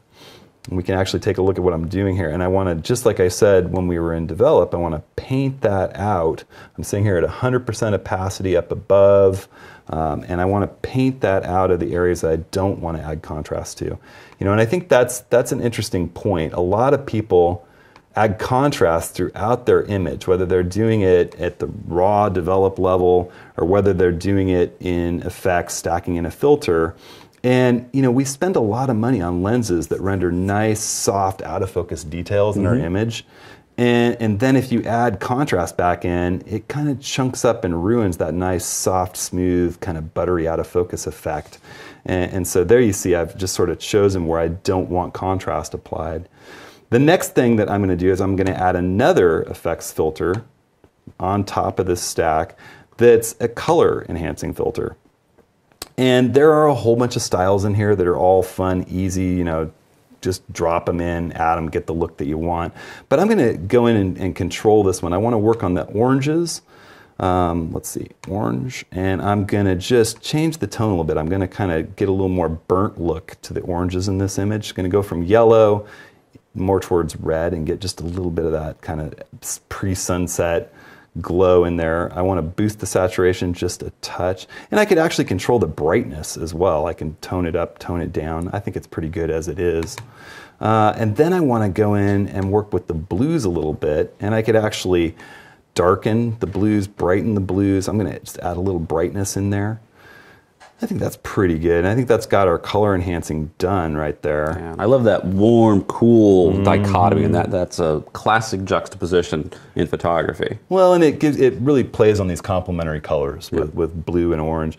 And we can actually take a look at what I'm doing here. And I want to, just like I said when we were in develop, I want to paint that out. I'm sitting here at 100% opacity up above, and I want to paint that out of the areas that I don't want to add contrast to. You know, and I think that's an interesting point. A lot of people add contrast throughout their image, whether they're doing it at the raw develop level or whether they're doing it in effects, stacking in a filter. And you know, we spend a lot of money on lenses that render nice, soft, out of focus details in our image. And then if you add contrast back in, it kind of chunks up and ruins that nice, soft, smooth, kind of buttery out of focus effect. And so there you see, I've just sort of chosen where I don't want contrast applied. The next thing that I'm going to do is I'm going to add another effects filter on top of this stack that's a color enhancing filter. And there are a whole bunch of styles in here that are all fun, easy, you know, just drop them in, add them, get the look that you want. But I'm going to go in and control this one. I want to work on the oranges. Let's see, orange. And I'm going to just change the tone a little bit. I'm going to kind of get a little more burnt look to the oranges in this image. Going to go from yellow more towards red and get just a little bit of that kind of pre-sunset glow in there. I want to boost the saturation just a touch. And I could actually control the brightness as well. I can tone it up, tone it down. I think it's pretty good as it is. And then I want to go in and work with the blues a little bit. And I could actually darken the blues, brighten the blues. I'm going to just add a little brightness in there. I think that's pretty good. And I think that's got our color enhancing done right there. Yeah, I love that warm, cool dichotomy, and that's a classic juxtaposition in photography. Well, and it really plays on these complementary colors with blue and orange.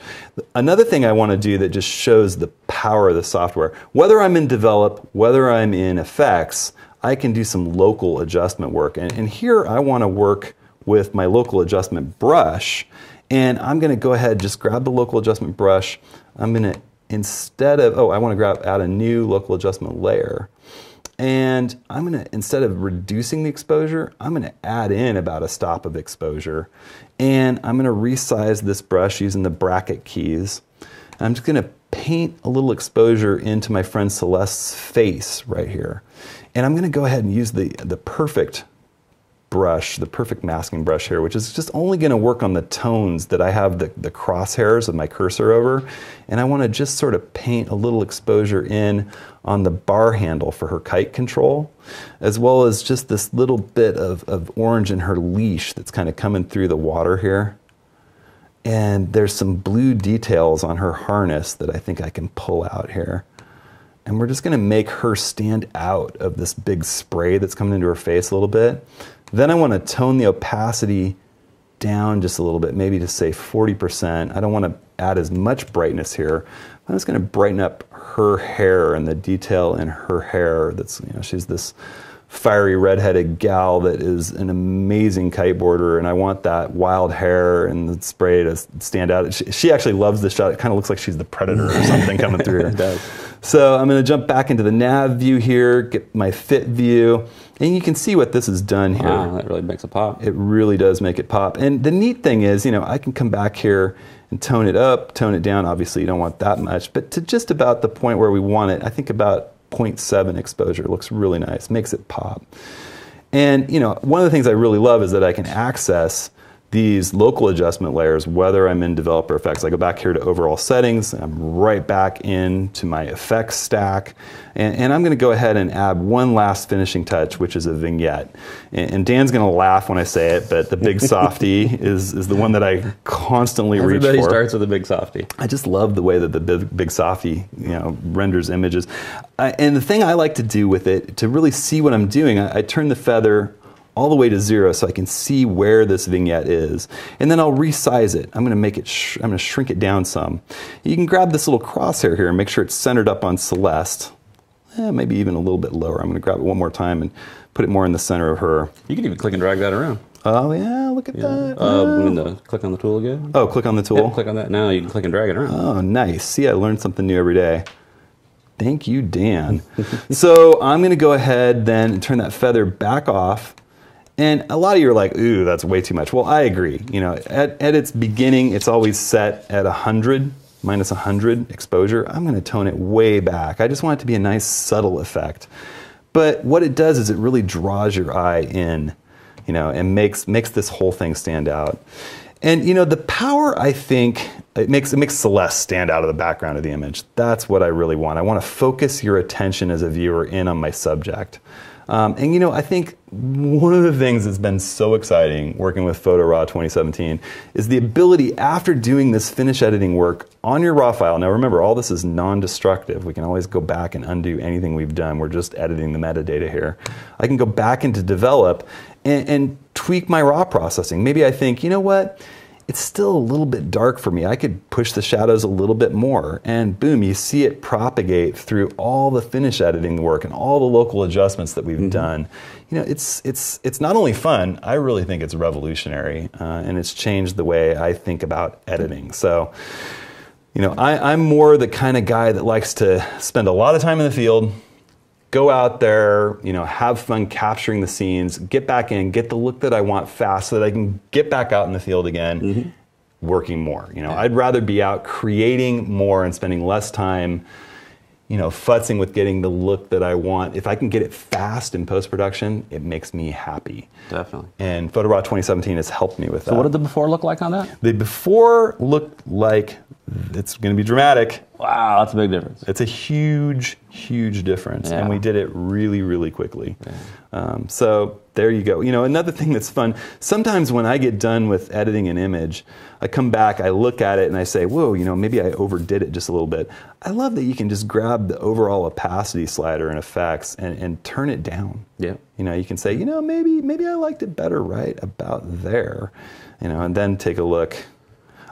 Another thing I want to do that just shows the power of the software, whether I'm in develop, whether I'm in effects, I can do some local adjustment work. And here I want to work with my local adjustment brush. And I'm going to go ahead, just grab the local adjustment brush. I'm going to, instead of, I want to add a new local adjustment layer. And I'm going to, instead of reducing the exposure, I'm going to add in about a stop of exposure. And I'm going to resize this brush using the bracket keys. And I'm just going to paint a little exposure into my friend Celeste's face right here. And I'm going to go ahead and use the perfect brush, the perfect masking brush here, which is just only going to work on the tones that I have the crosshairs of my cursor over. And I want to just sort of paint a little exposure in on the bar handle for her kite control, as well as just this little bit of orange in her leash that's kind of coming through the water here. And there's some blue details on her harness that I think I can pull out here. And we're just going to make her stand out of this big spray that's coming into her face a little bit. Then I want to tone the opacity down just a little bit, maybe to say 40%. I don't want to add as much brightness here. I'm just going to brighten up her hair and the detail in her hair. That's, you know, she's this fiery redheaded gal that is an amazing kiteboarder, and I want that wild hair and the spray to stand out. She actually loves this shot. It kind of looks like she's the predator or something coming through here. It does. So I'm going to jump back into the nav view here, get my fit view, and you can see what this has done here. Wow, that really makes it pop. It really does make it pop. And the neat thing is, you know, I can come back here and tone it up, tone it down. Obviously, you don't want that much, but to just about the point where we want it, I think about 0.7 exposure looks really nice, makes it pop. And, you know, one of the things I really love is that I can access these local adjustment layers, whether I'm in developer effects. I go back here to overall settings, I'm right back into my effects stack, and I'm going to go ahead and add one last finishing touch, which is a vignette. And Dan's going to laugh when I say it, but the big softy is the one that I constantly reach for. Everybody starts with a big softy. I just love the way that the big softy, you know, renders images. And the thing I like to do with it, to really see what I'm doing, I turn the feather all the way to 0 so I can see where this vignette is. And then I'll resize it. I'm going to make it, I'm going to shrink it down some. You can grab this little crosshair here and make sure it's centered up on Celeste. maybe even a little bit lower. I'm going to grab it one more time and put it more in the center of her. You can even click and drag that around. Oh yeah, look at that. Click on the tool again. Oh, click on the tool. Yeah, click on that. Now you can click and drag it around. Oh, nice. See, I learned something new every day. Thank you, Dan. So I'm going to go ahead then and turn that feather back off. And a lot of you are like, ooh, that's way too much. Well, I agree. You know, at its beginning, it's always set at 100, minus 100 exposure. I'm going to tone it way back. I just want it to be a nice, subtle effect. But what it does is it really draws your eye in, you know, and makes this whole thing stand out. And you know, the power, I think, it makes Celeste stand out of the background of the image. That's what I really want. I want to focus your attention as a viewer in on my subject. And you know, I think one of the things that's been so exciting working with Photo Raw 2017 is the ability, after doing this finish editing work on your RAW file. Now remember, all this is non-destructive. We can always go back and undo anything we've done. We're just editing the metadata here. I can go back into Develop and tweak my RAW processing. Maybe I think, you know what? It's still a little bit dark for me. I could push the shadows a little bit more, and boom, you see it propagate through all the finish editing work and all the local adjustments that we've done. You know, it's not only fun, I really think it's revolutionary, and it's changed the way I think about editing. So, you know, I'm more the kind of guy that likes to spend a lot of time in the field, go out there, you know, have fun capturing the scenes, get back in, get the look that I want fast so that I can get back out in the field again, working more. You know, I'd rather be out creating more and spending less time, you know, futzing with getting the look that I want. If I can get it fast in post-production, it makes me happy. Definitely. And Photo Raw 2017 has helped me with that. So what did the before look like on that? The before looked like, it's going to be dramatic. Wow, that's a big difference. It's a huge, huge difference, and we did it really, really quickly. So there you go. You know, another thing that's fun, sometimes when I get done with editing an image, I come back, I look at it, and I say, whoa, you know, maybe I overdid it just a little bit. I love that you can just grab the overall opacity slider in effects and turn it down. Yeah. You know, you can say, you know, maybe I liked it better right about there, you know, and then take a look.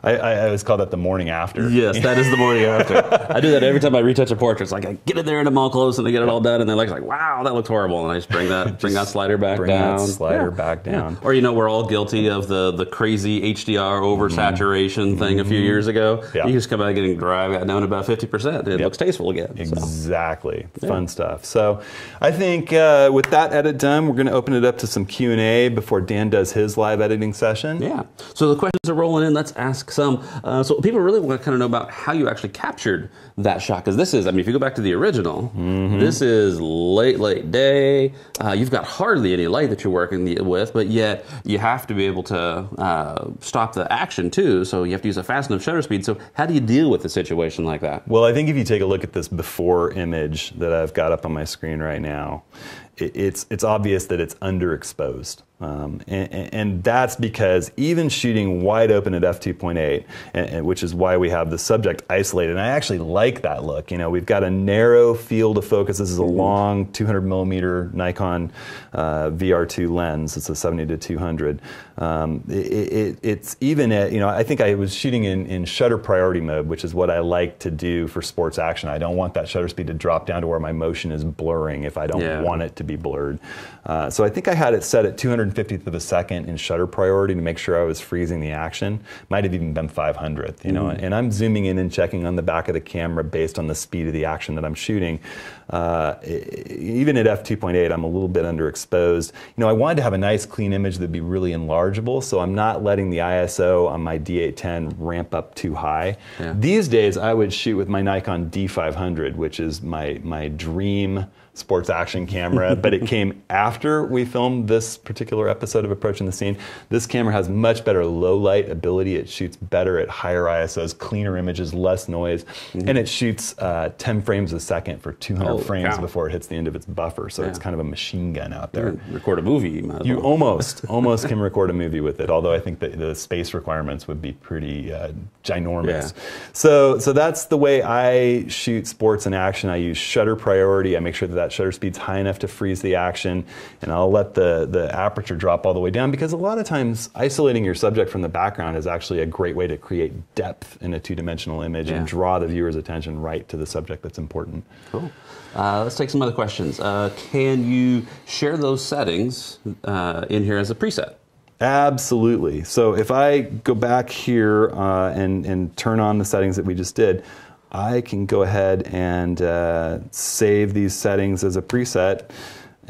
I always call that the morning after. Yes, that is the morning after. I do that every time I retouch a portrait. It's like I get in there and I'm all close and I get it all done, and they're like, wow, that looks horrible, and I just bring that slider back down. Bring that slider back down. Or you know, we're all guilty of the crazy HDR oversaturation thing a few years ago. You just come back and drive that down to about 50%. It looks tasteful again. Exactly, fun stuff. So I think with that edit done, we're going to open it up to some Q&A before Dan does his live editing session. Yeah. So the questions are rolling in. Let's ask some. So people really want to kind of know about how you actually captured that shot, because this is, I mean, if you go back to the original, this is late day. You've got hardly any light that you're working with, but yet you have to be able to stop the action too. So you have to use a fast enough shutter speed. So how do you deal with a situation like that? Well, I think if you take a look at this before image that I've got up on my screen right now, it's obvious that it's underexposed. And that's because even shooting wide open at f2.8, which is why we have the subject isolated, and I actually like that look. You know, we've got a narrow field of focus. This is a long 200 millimeter Nikon VR2 lens. It's a 70-200. It's even at, you know, I think I was shooting in shutter priority mode, which is what I like to do for sports action. I don't want that shutter speed to drop down to where my motion is blurring if I don't want it to be blurred. So I think I had it set at 250th of a second in shutter priority to make sure I was freezing the action. Might have even been 500th, you know. And I'm zooming in and checking on the back of the camera based on the speed of the action that I'm shooting. Even at f2.8, I'm a little bit underexposed. You know, I wanted to have a nice clean image that'd be really enlargeable, so I'm not letting the ISO on my D810 ramp up too high. These days, I would shoot with my Nikon D500, which is my dream sports action camera, but it came after we filmed this particular episode of Approaching the Scene. This camera has much better low light ability. It shoots better at higher ISOs, cleaner images, less noise, and it shoots 10 frames a second for 200 frames before it hits the end of its buffer. So it's kind of a machine gun out there. Record a movie. You almost can record a movie with it, although I think that the space requirements would be pretty ginormous. So that's the way I shoot sports and action. I use shutter priority. I make sure that that shutter speed's high enough to freeze the action, and I'll let the aperture drop all the way down, because a lot of times isolating your subject from the background is actually a great way to create depth in a two-dimensional image and draw the viewer's attention right to the subject that's important. Cool. Let's take some other questions. Can you share those settings in here as a preset? Absolutely. So if I go back here and turn on the settings that we just did, I can go ahead and save these settings as a preset.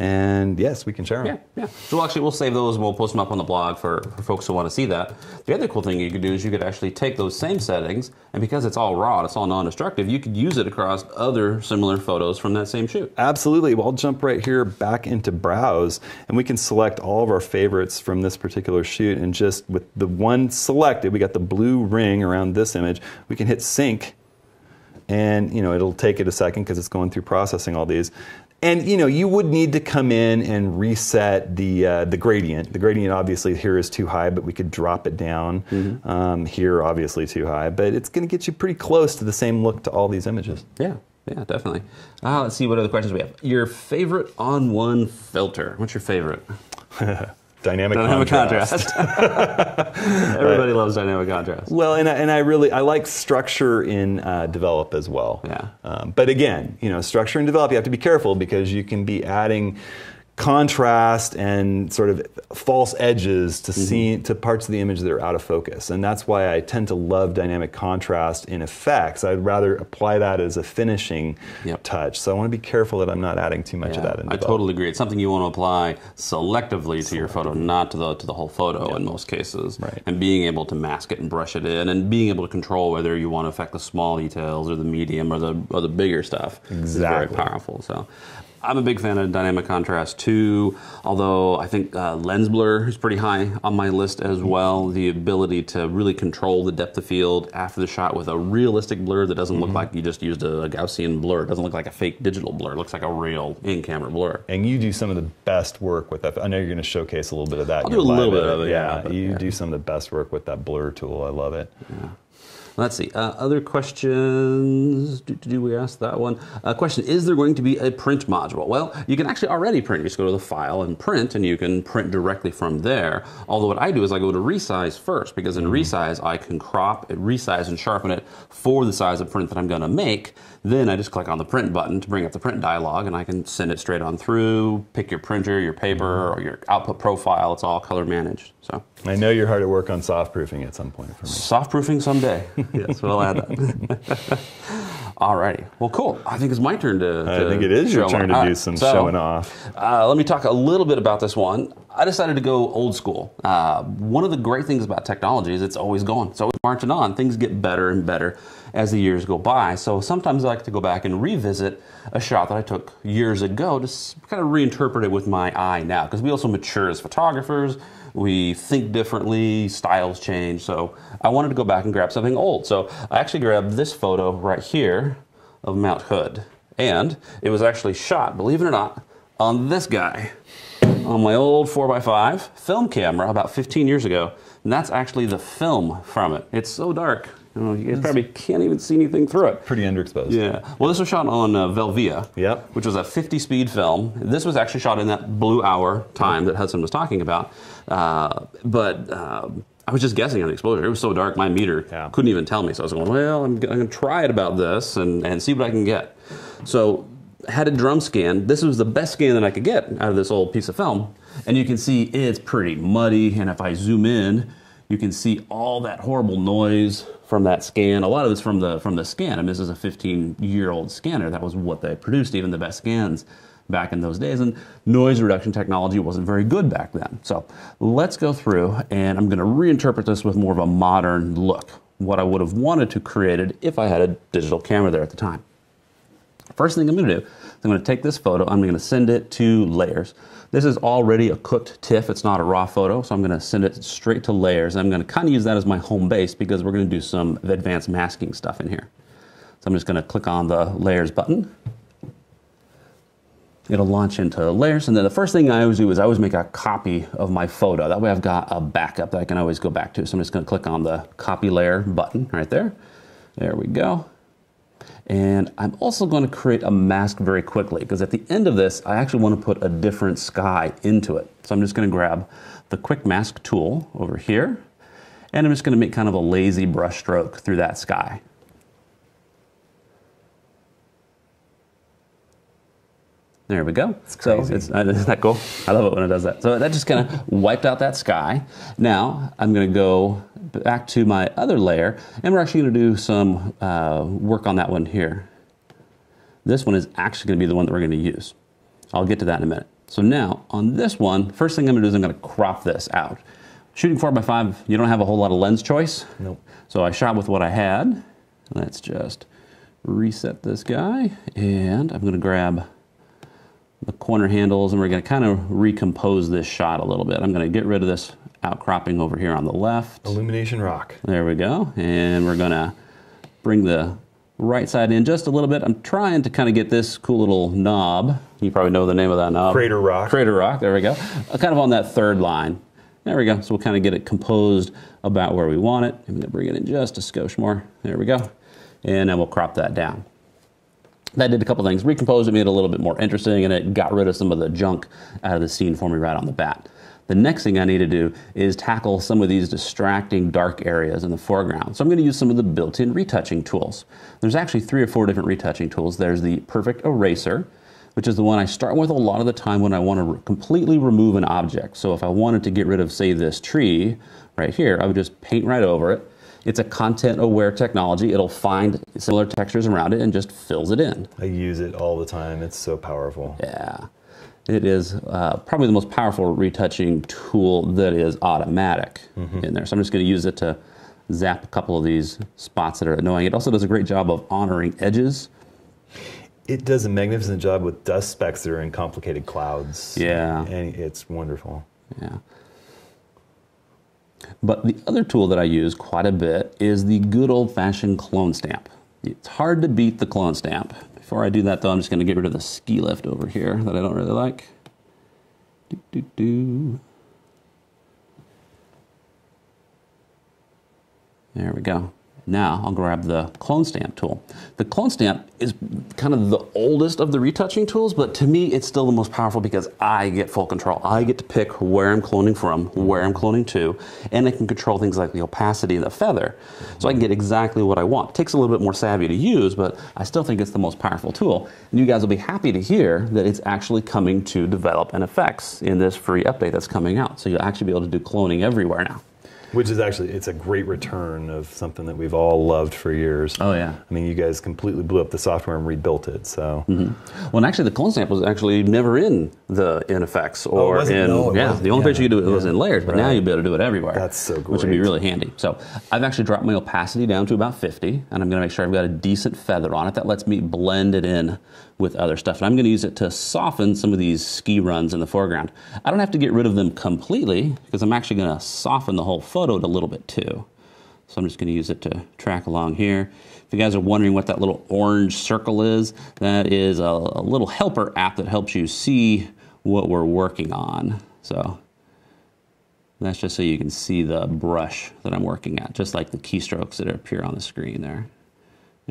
And yes, we can share them. Yeah. So actually, we'll save those and we'll post them up on the blog for folks who want to see that. The other cool thing you could do is you could actually take those same settings, and because it's all raw, it's all non-destructive, you could use it across other similar photos from that same shoot. Absolutely. Well, I'll jump right here back into Browse, and we can select all of our favorites from this particular shoot, and just with the one selected, we got the blue ring around this image, we can hit sync, and it'll take it a second because it's going through processing all these. And you would need to come in and reset the gradient. The gradient obviously here is too high, but we could drop it down. Here obviously too high, but it's going to get you pretty close to the same look to all these images. Yeah, definitely. Let's see what other questions we have. Your favorite ON1 filter? What's your favorite? Dynamic contrast. Everybody loves dynamic contrast. Well, and I like structure in develop as well. Yeah. But again, structure and develop, you have to be careful, because you can be adding contrast and sort of false edges to parts of the image that are out of focus. And that's why I tend to love dynamic contrast in effects. I'd rather apply that as a finishing touch. So I want to be careful that I'm not adding too much of that in I totally agree. It's something you want to apply selectively to your photo, not to the whole photo in most cases. Right. And being able to mask it and brush it in, and being able to control whether you want to affect the small details or the medium or the bigger stuff. Exactly. Is very powerful. So I'm a big fan of dynamic contrast too, although I think lens blur is pretty high on my list as well. The ability to really control the depth of field after the shot with a realistic blur that doesn't look like you just used a Gaussian blur. It doesn't look like a fake digital blur. It looks like a real in-camera blur. And you do some of the best work with that. I know you're going to showcase a little bit of that. I'll do a little bit of it, yeah. You do some of the best work with that blur tool. I love it. Yeah. Let's see. Other questions? Do we ask that one? Question, is there going to be a print module? Well, you can actually already print. You just go to the file and print, and you can print directly from there. Although what I do is I go to resize first, because in resize I can crop, resize, and sharpen it for the size of print that I'm going to make. Then I just click on the print button to bring up the print dialog, and I can send it straight on through, pick your printer, your paper, or your output profile. It's all color managed. So I know you're hard at work on soft proofing at some point for me. Soft proofing someday. Yes, we'll add that. Alrighty. Well, cool. I think it's my turn to I think it is your turn to do some showing off. Let me talk a little bit about this one. I decided to go old school. One of the great things about technology is it's always going. It's always marching on. Things get better and better as the years go by. So sometimes I like to go back and revisit a shot that I took years ago to kind of reinterpret it with my eye now. Because we also mature as photographers. We think differently, styles change. So I wanted to go back and grab something old. So I actually grabbed this photo right here of Mount Hood. And it was actually shot, believe it or not, on this guy, on my old 4x5 film camera about 15 years ago. And that's actually the film from it. It's so dark. You guys probably can't even see anything through it. Pretty underexposed. Yeah. Well, this was shot on Velvia, which was a 50-speed film. This was actually shot in that blue hour time that Hudson was talking about. But I was just guessing on the exposure. It was so dark, my meter couldn't even tell me. So I was going, well, I'm going to try it about this and see what I can get. So I had a drum scan. This was the best scan that I could get out of this old piece of film. And you can see it's pretty muddy. And if I zoom in, you can see all that horrible noise from that scan. A lot of it's from the scan. I mean, this is a 15-year-old scanner. That was what they produced, even the best scans back in those days. And noise reduction technology wasn't very good back then. So let's go through, and I'm going to reinterpret this with more of a modern look. What I would have wanted to create it if I had a digital camera there at the time. First thing I'm going to do is I'm going to take this photo. I'm going to send it to layers. This is already a cooked TIFF. It's not a raw photo, so I'm going to send it straight to layers. I'm going to kind of use that as my home base because we're going to do some advanced masking stuff in here. So I'm just going to click on the layers button. It'll launch into layers, and then the first thing I always do is I always make a copy of my photo. That way I've got a backup that I can always go back to. So I'm just going to click on the copy layer button right there. There we go. And I'm also going to create a mask very quickly because at the end of this, I actually want to put a different sky into it. So I'm just going to grab the quick mask tool over here, and I'm just going to make kind of a lazy brush stroke through that sky. There we go. It's crazy. Isn't that cool? I love it when it does that. So that just kind of wiped out that sky. Now I'm going to go back to my other layer, and we're actually going to do some work on that one here. This one is actually going to be the one that we're going to use. I'll get to that in a minute. So now on this one, first thing I'm going to do is I'm going to crop this out. Shooting 4x5, you don't have a whole lot of lens choice. Nope. So I shot with what I had. Let's just reset this guy, and I'm going to grab the corner handles, and we're going to kind of recompose this shot a little bit. I'm going to get rid of this outcropping over here on the left. Illumination rock. There we go. And we're going to bring the right side in just a little bit. I'm trying to kind of get this cool little knob. You probably know the name of that knob. Crater rock. Crater rock. There we go. Kind of on that third line. There we go. So we'll kind of get it composed about where we want it. I'm going to bring it in just a skosh more. There we go. And then we'll crop that down. That did a couple things. Recomposed it, made it a little bit more interesting, and it got rid of some of the junk out of the scene for me right on the bat. The next thing I need to do is tackle some of these distracting dark areas in the foreground. So I'm going to use some of the built-in retouching tools. There's actually 3 or 4 different retouching tools. There's the Perfect Eraser, which is the one I start with a lot of the time when I want to completely remove an object. So if I wanted to get rid of, say, this tree right here, I would just paint right over it. It's a content-aware technology. It'll find similar textures around it and just fills it in. I use it all the time. It's so powerful. Yeah. It is probably the most powerful retouching tool that is automatic in there. So I'm just going to use it to zap a couple of these spots that are annoying. It also does a great job of honoring edges. It does a magnificent job with dust specks that are in complicated clouds. Yeah. And it's wonderful. Yeah. But the other tool that I use quite a bit is the good old-fashioned clone stamp. It's hard to beat the clone stamp. Before I do that, though, I'm just going to get rid of the ski lift over here that I don't really like. There we go. Now I'll grab the clone stamp tool. The clone stamp is kind of the oldest of the retouching tools, but to me it's still the most powerful because I get full control. I get to pick where I'm cloning from, where I'm cloning to, and I can control things like the opacity and the feather. So I can get exactly what I want. It takes a little bit more savvy to use, but I still think it's the most powerful tool. And you guys will be happy to hear that it's actually coming to develop and effects in this free update that's coming out. So you'll actually be able to do cloning everywhere now. Which is actually, it's a great return of something that we've all loved for years. Oh, yeah. I mean, you guys completely blew up the software and rebuilt it, so. Well, and actually, the clone stamp was actually never in the effects or the only place you could do it was in layers, but now you'll be able to do it everywhere. That's so great. Which would be really handy. So I've actually dropped my opacity down to about 50, and I'm going to make sure I've got a decent feather on it that lets me blend it in with other stuff. And I'm going to use it to soften some of these ski runs in the foreground. I don't have to get rid of them completely because I'm actually going to soften the whole photo a little bit too. So I'm just going to use it to track along here. If you guys are wondering what that little orange circle is, that is a little helper app that helps you see what we're working on. So that's just so you can see the brush that I'm working at, just like the keystrokes that appear on the screen there.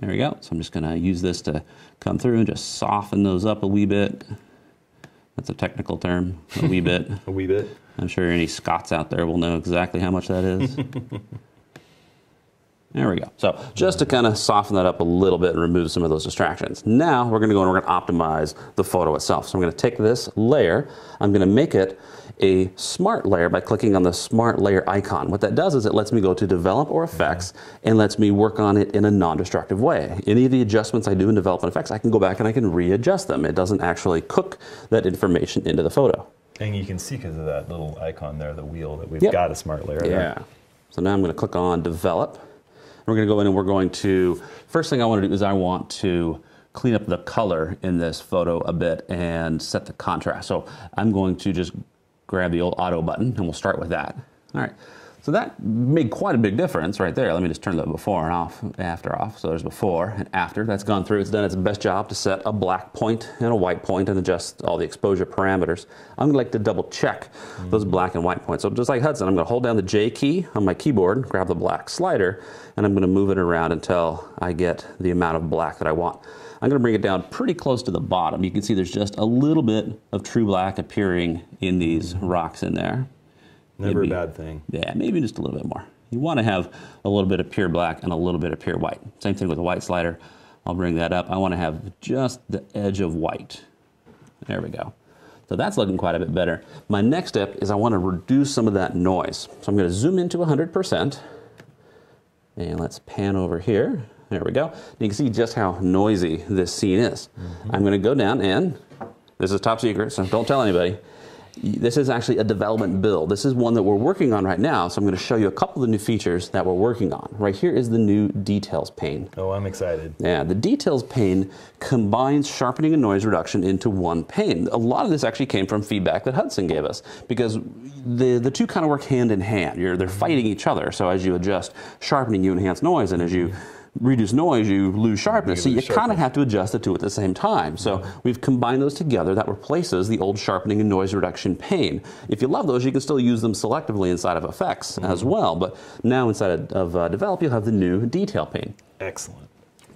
There we go. So I'm just going to use this to come through and just soften those up a wee bit. That's a technical term, a wee bit. A wee bit. I'm sure any Scots out there will know exactly how much that is. There we go. So just to kind of soften that up a little bit and remove some of those distractions. Now we're going to go and we're going to optimize the photo itself. So I'm going to take this layer, I'm going to make it a smart layer by clicking on the smart layer icon. What that does is it lets me go to develop or effects and lets me work on it in a non-destructive way. Any of the adjustments I do in develop and effects, I can go back and I can readjust them. It doesn't actually cook that information into the photo. And you can see because of that little icon there, the wheel, that we've got a smart layer there. Yeah. So now I'm going to click on develop. We're going to go in and we're going to, first thing I want to do is I want to clean up the color in this photo a bit and set the contrast. So I'm going to just grab the old auto button and we'll start with that. All right. So that made quite a big difference right there. Let me just turn the before and after off. So there's before and after. That's gone through. It's done its best job to set a black point and a white point and adjust all the exposure parameters. I'm going to like to double check those black and white points. So just like Hudson, I'm going to hold down the J key on my keyboard, grab the black slider, and I'm going to move it around until I get the amount of black that I want. I'm going to bring it down pretty close to the bottom. You can see there's just a little bit of true black appearing in these rocks in there. Never Maybe, a bad thing. Yeah, maybe just a little bit more. You want to have a little bit of pure black and a little bit of pure white. Same thing with the white slider. I'll bring that up. I want to have just the edge of white. There we go. So that's looking quite a bit better. My next step is I want to reduce some of that noise. So I'm going to zoom into 100%. And let's pan over here. There we go. You can see just how noisy this scene is. I'm going to go down and, this is top secret, so don't tell anybody. This is actually a development build. This is one that we're working on right now, so I'm going to show you a couple of the new features that we're working on. Right here is the new details pane. Oh, I'm excited. Yeah, the details pane combines sharpening and noise reduction into one pane. A lot of this actually came from feedback that Hudson gave us, because the two kind of work hand in hand. They're fighting each other, so as you adjust sharpening, you enhance noise, and as you reduce noise, you lose sharpness. So you kind of have to adjust the two at the same time. So we've combined those together. That replaces the old sharpening and noise reduction pane. If you love those, you can still use them selectively inside of effects as well. But now inside of develop, you'll have the new detail pane. Excellent.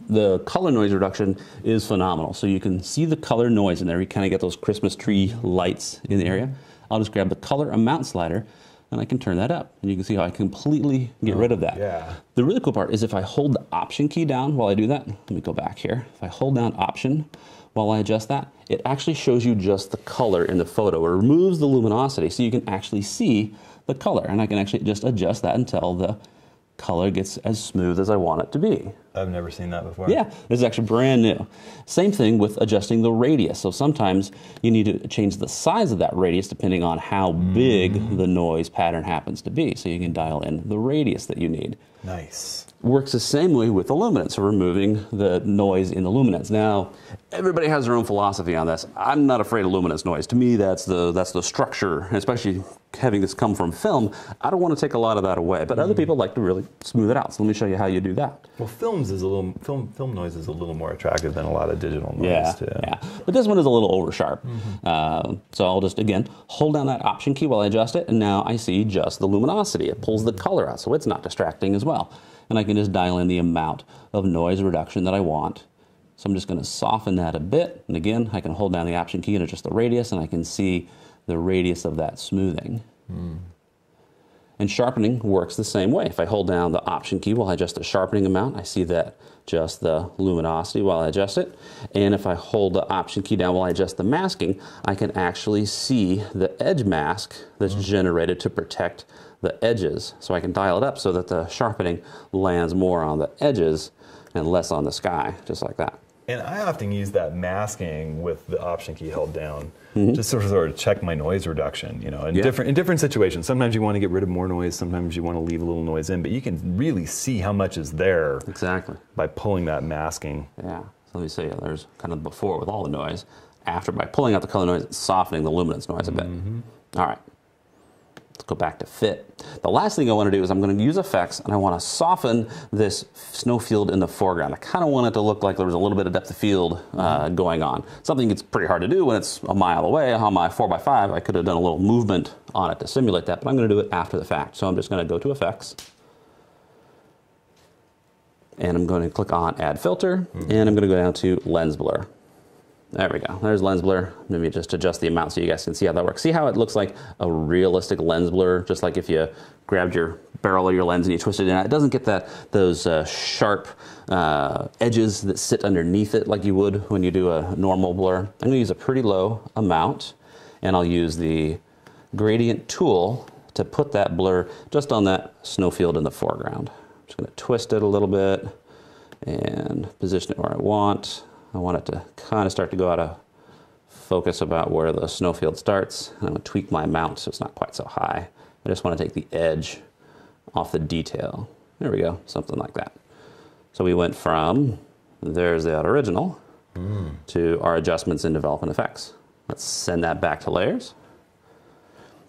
The color noise reduction is phenomenal. So you can see the color noise in there. You kind of get those Christmas tree lights in the area. I'll just grab the color amount slider and I can turn that up. And you can see how I completely get rid of that. Yeah. The really cool part is if I hold the Option key down while I do that, let me go back here. If I hold down Option while I adjust that, it actually shows you just the color in the photo. It removes the luminosity so you can actually see the color. And I can actually just adjust that until the color gets as smooth as I want it to be. I've never seen that before. Yeah, this is actually brand new. Same thing with adjusting the radius. So sometimes you need to change the size of that radius depending on how big the noise pattern happens to be. So you can dial in the radius that you need. Nice. Works the same way with the luminance, so removing the noise in the luminance. Now, everybody has their own philosophy on this. I'm not afraid of luminance noise. To me, that's the structure, especially having this come from film. I don't want to take a lot of that away, but other people like to really smooth it out. So let me show you how you do that. Well, film noise is a little more attractive than a lot of digital noise too. Yeah, but this one is a little over sharp. So I'll just, again, hold down that Option key while I adjust it, and now I see just the luminosity. It pulls the color out, so it's not distracting as well. And I can just dial in the amount of noise reduction that I want. So I'm just going to soften that a bit. And again, I can hold down the Option key and adjust the radius, and I can see the radius of that smoothing. And sharpening works the same way. If I hold down the Option key while I adjust the sharpening amount, I see that just the luminosity while I adjust it. And if I hold the Option key down while I adjust the masking, I can actually see the edge mask that's generated to protect the edges. So I can dial it up so that the sharpening lands more on the edges and less on the sky, just like that. And I often use that masking with the Option key held down, just sort of check my noise reduction. You know, in different situations. Sometimes you want to get rid of more noise. Sometimes you want to leave a little noise in. But you can really see how much is there. Exactly. By pulling that masking. Yeah. So let me see. There's kind of before with all the noise. After, by pulling out the color noise, it's softening the luminance noise a bit. All right. Let's go back to fit. The last thing I want to do is I'm going to use effects, and I want to soften this snowfield in the foreground. I kind of want it to look like there was a little bit of depth of field going on. Something that's pretty hard to do when it's a mile away. On my 4x5, I could have done a little movement on it to simulate that, but I'm going to do it after the fact. So I'm just going to go to Effects, and I'm going to click on Add Filter, and I'm going to go down to Lens Blur. There we go. There's lens blur. Maybe just adjust the amount so you guys can see how that works. See how it looks like a realistic lens blur, just like if you grabbed your barrel of your lens and you twisted it in. It doesn't get those sharp edges that sit underneath it like you would when you do a normal blur. I'm going to use a pretty low amount, and I'll use the gradient tool to put that blur just on that snowfield in the foreground. I'm just going to twist it a little bit and position it where I want. I want it to kind of start to go out of focus about where the snowfield starts. And I'm going to tweak my amount so it's not quite so high. I just want to take the edge off the detail. There we go, something like that. So we went from, there's that original, to our adjustments in development effects. Let's send that back to layers.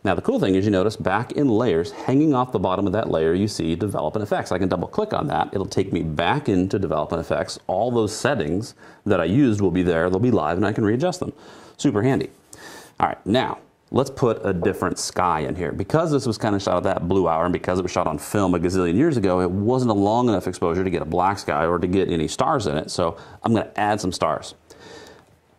Now the cool thing is you notice back in layers, hanging off the bottom of that layer, you see development effects. I can double click on that. It'll take me back into development effects. All those settings that I used will be there. They'll be live and I can readjust them. Super handy. All right, now let's put a different sky in here. Because this was kind of shot at that blue hour and because it was shot on film a gazillion years ago, it wasn't a long enough exposure to get a black sky or to get any stars in it. So I'm going to add some stars.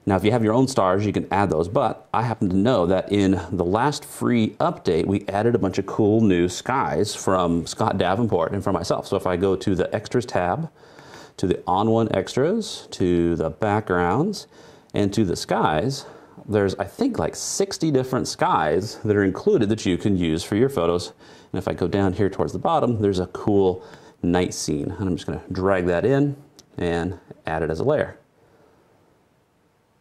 Now, if you have your own stars, you can add those, but I happen to know that in the last free update, we added a bunch of cool new skies from Scott Davenport and from myself. So if I go to the Extras tab, to the ON1 Extras, to the Backgrounds, and to the Skies, there's, I think, like 60 different skies that are included that you can use for your photos. And if I go down here towards the bottom, there's a cool night scene. And I'm just going to drag that in and add it as a layer.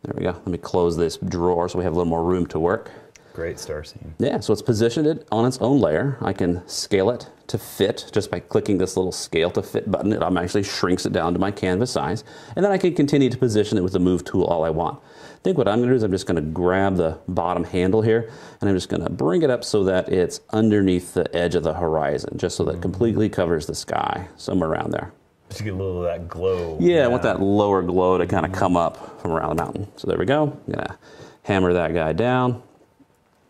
There we go. Let me close this drawer so we have a little more room to work. Great star scene. Yeah, so it's positioned it on its own layer. I can scale it to fit just by clicking this little scale to fit button. It automatically shrinks it down to my canvas size. And then I can continue to position it with the move tool all I want. I think what I'm going to do is I'm just going to grab the bottom handle here and I'm just going to bring it up so that it's underneath the edge of the horizon, just so that it completely covers the sky, somewhere around there. Just to get a little of that glow. Yeah, I want that lower glow to kind of come up from around the mountain. So there we go. I'm going to hammer that guy down.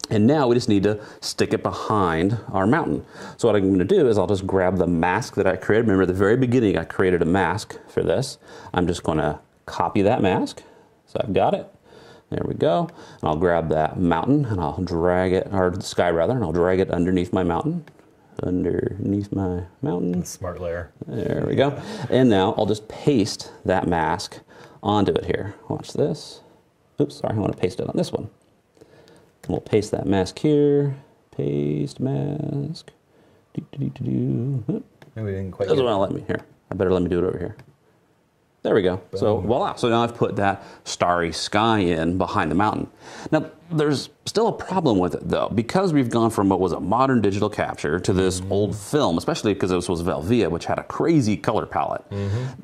And now we just need to stick it behind our mountain. So what I'm going to do is I'll just grab the mask that I created. Remember at the very beginning I created a mask for this. I'm just going to copy that mask. So I've got it. There we go. And I'll grab that mountain and I'll drag it, or the sky rather, and I'll drag it underneath my mountain. Underneath my mountain. Smart layer. There we go. And now I'll just paste that mask onto it here. Watch this. Oops, sorry, I want to paste it on this one. And we'll paste that mask here. Paste mask. Maybe we didn't quite Doesn't want to let me here. I better let me do it over here. There we go. Boom. So voila. So now I've put that starry sky in behind the mountain. Now there's still a problem with it though, because we've gone from what was a modern digital capture to this old film, especially because this was Velvia, which had a crazy color palette.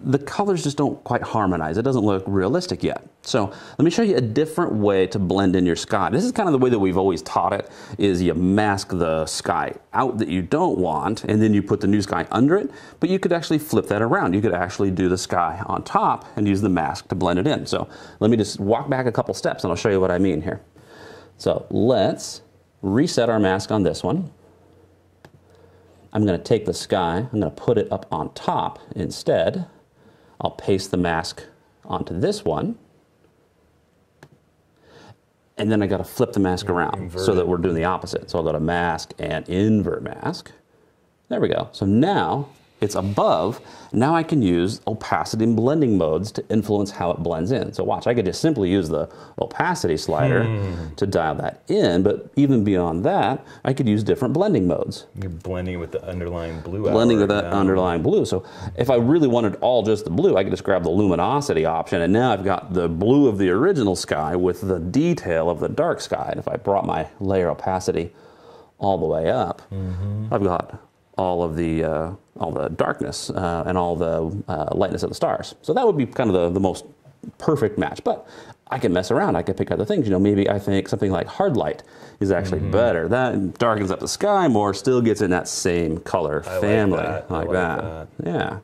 The colors just don't quite harmonize. It doesn't look realistic yet. So let me show you a different way to blend in your sky. This is kind of the way that we've always taught it, is you mask the sky out that you don't want, and then you put the new sky under it, but you could actually flip that around. You could actually do the sky on top and use the mask to blend it in. So let me just walk back a couple steps and I'll show you what I mean here. So let's reset our mask on this one. I'm going to take the sky, I'm going to put it up on top instead. I'll paste the mask onto this one. And then I got to flip the mask around so that we're doing the opposite. So I'll go to mask and invert mask. There we go. So now it's above. Now I can use opacity and blending modes to influence how it blends in. So watch, I could just simply use the opacity slider to dial that in, but even beyond that, I could use different blending modes. You're blending it with the underlying blue. Blending with that underlying blue. So if I really wanted all just the blue, I could just grab the luminosity option, and now I've got the blue of the original sky with the detail of the dark sky. And if I brought my layer opacity all the way up, I've got all the darkness and all the lightness of the stars. So that would be kind of the most perfect match. But I can mess around. I can pick other things. You know, maybe I think something like hard light is actually better. That darkens up the sky more, still gets in that same color family. Like that. Yeah.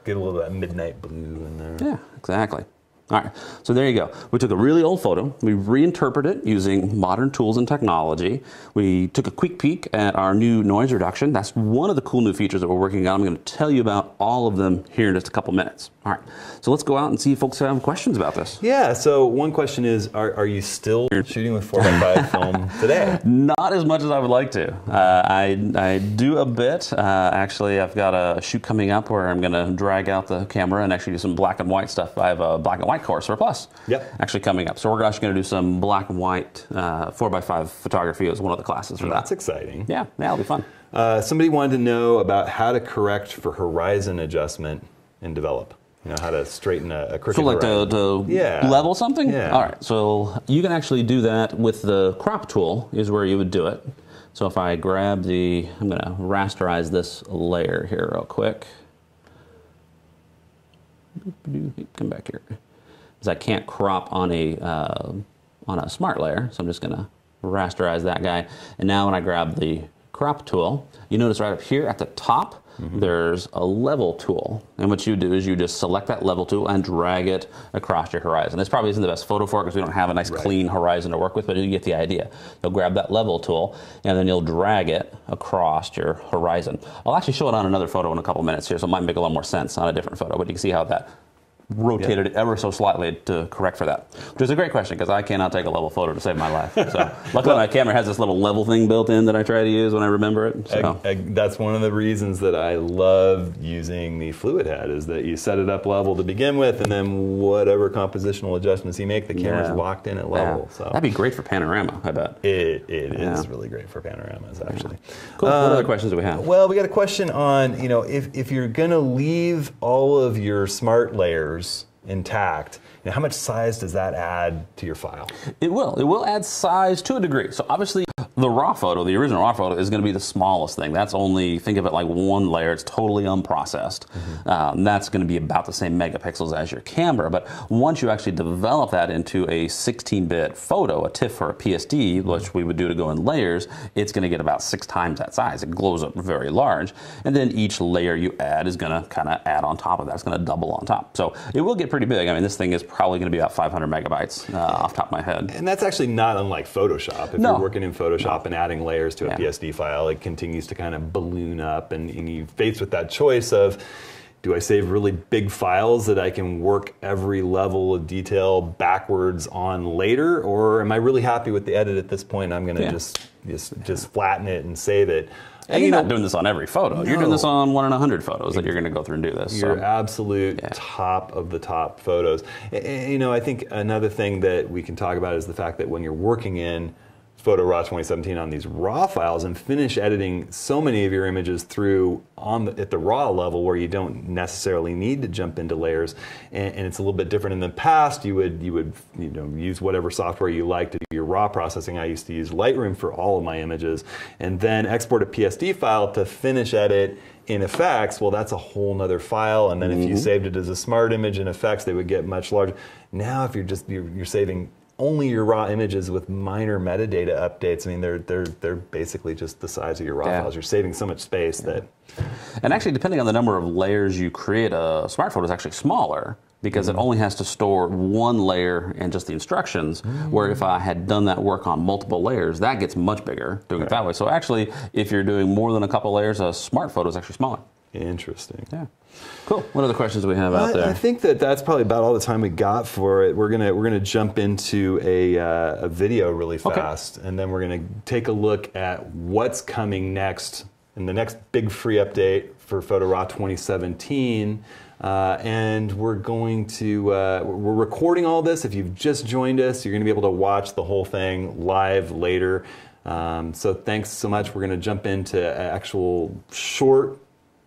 Get a little of that midnight blue in there. Yeah, exactly. All right, so there you go. We took a really old photo, we reinterpreted it using modern tools and technology. We took a quick peek at our new noise reduction. That's one of the cool new features that we're working on. I'm going to tell you about all of them here in just a couple minutes. All right, so let's go out and see if folks have questions about this. Yeah, so one question is, are you still shooting with 4x5 film today? Not as much as I would like to. I do a bit. Actually, I've got a shoot coming up where I'm going to drag out the camera and actually do some black and white stuff. I have a black and white course for Plus actually coming up. So we're actually going to do some black and white 4x5 photography as one of the classes for that. That's exciting. Yeah, that'll be fun. Somebody wanted to know about how to correct for horizon adjustment in Develop. You know, how to straighten a crooked So like horizon. to level something? Yeah. All right, so you can actually do that with the crop tool is where you would do it. So if I grab the, I'm going to rasterize this layer here real quick. Come back here. Because I can't crop on a smart layer, so I'm just going to rasterize that guy. And now when I grab the crop tool, you notice right up here at the top, there's a level tool. And what you do is you just select that level tool and drag it across your horizon. This probably isn't the best photo for it because we don't have a nice clean horizon to work with, but you get the idea. You'll grab that level tool and then you'll drag it across your horizon. I'll actually show it on another photo in a couple minutes here, so it might make a lot more sense on a different photo, but you can see how that rotated it ever so slightly to correct for that. Which is a great question because I cannot take a level photo to save my life. So luckily my camera has this little level thing built in that I try to use when I remember it. So. That's one of the reasons that I love using the fluid head, is that you set it up level to begin with, and then whatever compositional adjustments you make, the camera's locked in at level. So that'd be great for panorama, I bet. It is really great for panoramas, actually. Cool. What other questions do we have? Well, we got a question on, if you're going to leave all of your smart layers intact, how much size does that add to your file? It will. It will add size to a degree. So obviously the raw photo, the original raw photo, is going to be the smallest thing. That's only, think of it like one layer. It's totally unprocessed. That's going to be about the same megapixels as your camera. But once you actually develop that into a 16-bit photo, a TIFF or a PSD, which we would do to go in layers, it's going to get about 6 times that size. It glows up very large. And then each layer you add is going to kind of add on top of that. It's going to double on top. So it will get pretty big. I mean, this thing is probably going to be about 500 megabytes off the top of my head. And that's actually not unlike Photoshop. If you're working in Photoshop and adding layers to a PSD file, it continues to kind of balloon up, and you're faced with that choice of, do I save really big files that I can work every level of detail backwards on later, or am I really happy with the edit at this point? I'm going to just flatten it and save it. And you're not doing this on every photo. No. You're doing this on 1 in 100 photos that you're going to go through and do this. Your absolute top of the top photos. I think another thing that we can talk about is the fact that when you're working in Photo Raw 2017 on these raw files and finish editing so many of your images through at the raw level, where you don't necessarily need to jump into layers, and it's a little bit different. In the past, you would use whatever software you like to do your raw processing. I used to use Lightroom for all of my images, and then export a PSD file to finish edit in effects. Well, that's a whole nother file, and then if you saved it as a smart image in effects, they would get much larger. Now, if you're saving only your raw images with minor metadata updates, I mean, they're basically just the size of your raw files. You're saving so much space that. And actually, depending on the number of layers you create, a smart photo is actually smaller because it only has to store one layer and just the instructions, where if I had done that work on multiple layers, that gets much bigger doing it that way. So actually, if you're doing more than a couple layers, a smart photo is actually smaller. Interesting. Yeah. Cool. What other questions do we have out there? I think that's probably about all the time we got for it. We're gonna jump into a video really fast, and then we're gonna take a look at what's coming next in the next big free update for Photo Raw 2017. And we're going to we're recording all this. If you've just joined us, you're going to be able to watch the whole thing live later. So thanks so much. We're going to jump into an actual short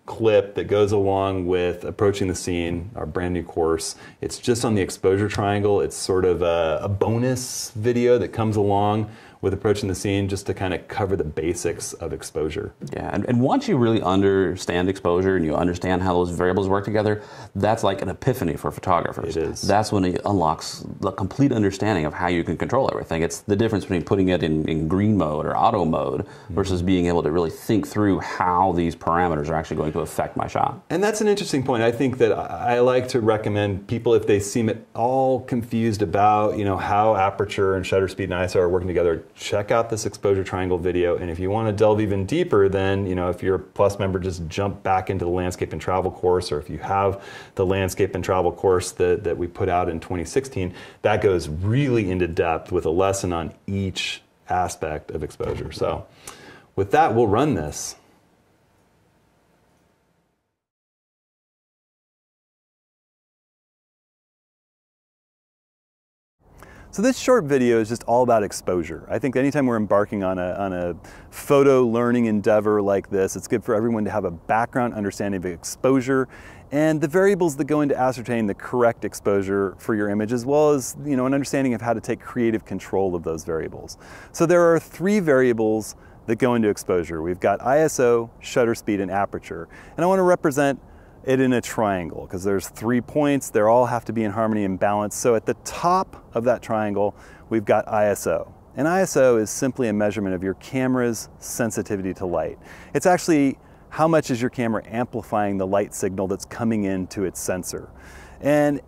clip that goes along with Approaching the Scene, our brand new course. It's just on the exposure triangle. It's sort of a bonus video that comes along with Approaching the Scene, just to kind of cover the basics of exposure. Yeah, and once you really understand exposure and you understand how those variables work together, that's like an epiphany for photographers. It is. That's when it unlocks the complete understanding of how you can control everything. It's the difference between putting it in green mode or auto mode versus being able to really think through how these parameters are actually going to affect my shot. And that's an interesting point. I think that I like to recommend people, if they seem at all confused about how aperture and shutter speed and ISO are working together, check out this exposure triangle video. And if you want to delve even deeper, then if you're a Plus member, just jump back into the landscape and travel course, or if you have the landscape and travel course that we put out in 2016, that goes really into depth with a lesson on each aspect of exposure. So with that, we'll run this. So this short video is just all about exposure. I think anytime we're embarking on a photo learning endeavor like this, it's good for everyone to have a background understanding of exposure and the variables that go into ascertaining the correct exposure for your image, as well as an understanding of how to take creative control of those variables. So there are 3 variables that go into exposure. We've got ISO, shutter speed, and aperture. And I want to represent it in a triangle because there's 3 points. They all have to be in harmony and balance. So at the top of that triangle, we've got ISO. And ISO is simply a measurement of your camera's sensitivity to light. It's actually how much is your camera amplifying the light signal that's coming into its sensor. And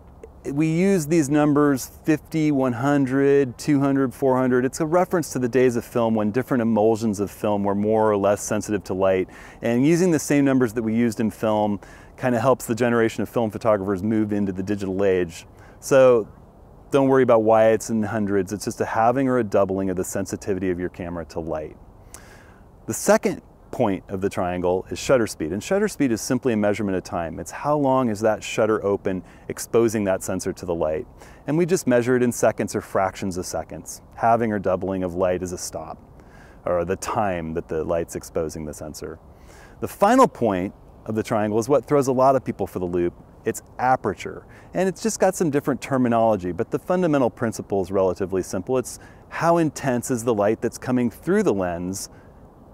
we use these numbers 50, 100, 200, 400. It's a reference to the days of film when different emulsions of film were more or less sensitive to light. And using the same numbers that we used in film kind of helps the generation of film photographers move into the digital age. So don't worry about why it's in hundreds. It's just a halving or a doubling of the sensitivity of your camera to light. The second point of the triangle is shutter speed, and shutter speed is simply a measurement of time. It's how long is that shutter open, exposing that sensor to the light. And we just measure it in seconds or fractions of seconds. Halving or doubling of light is a stop, or the time that the light's exposing the sensor. The final point of the triangle is what throws a lot of people for the loop. It's aperture. And it's just got some different terminology, but the fundamental principle is relatively simple. It's how intense is the light that's coming through the lens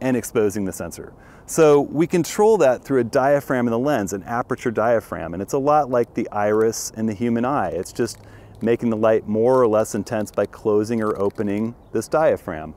and exposing the sensor. So we control that through a diaphragm in the lens, an aperture diaphragm, and it's a lot like the iris in the human eye. It's just making the light more or less intense by closing or opening this diaphragm.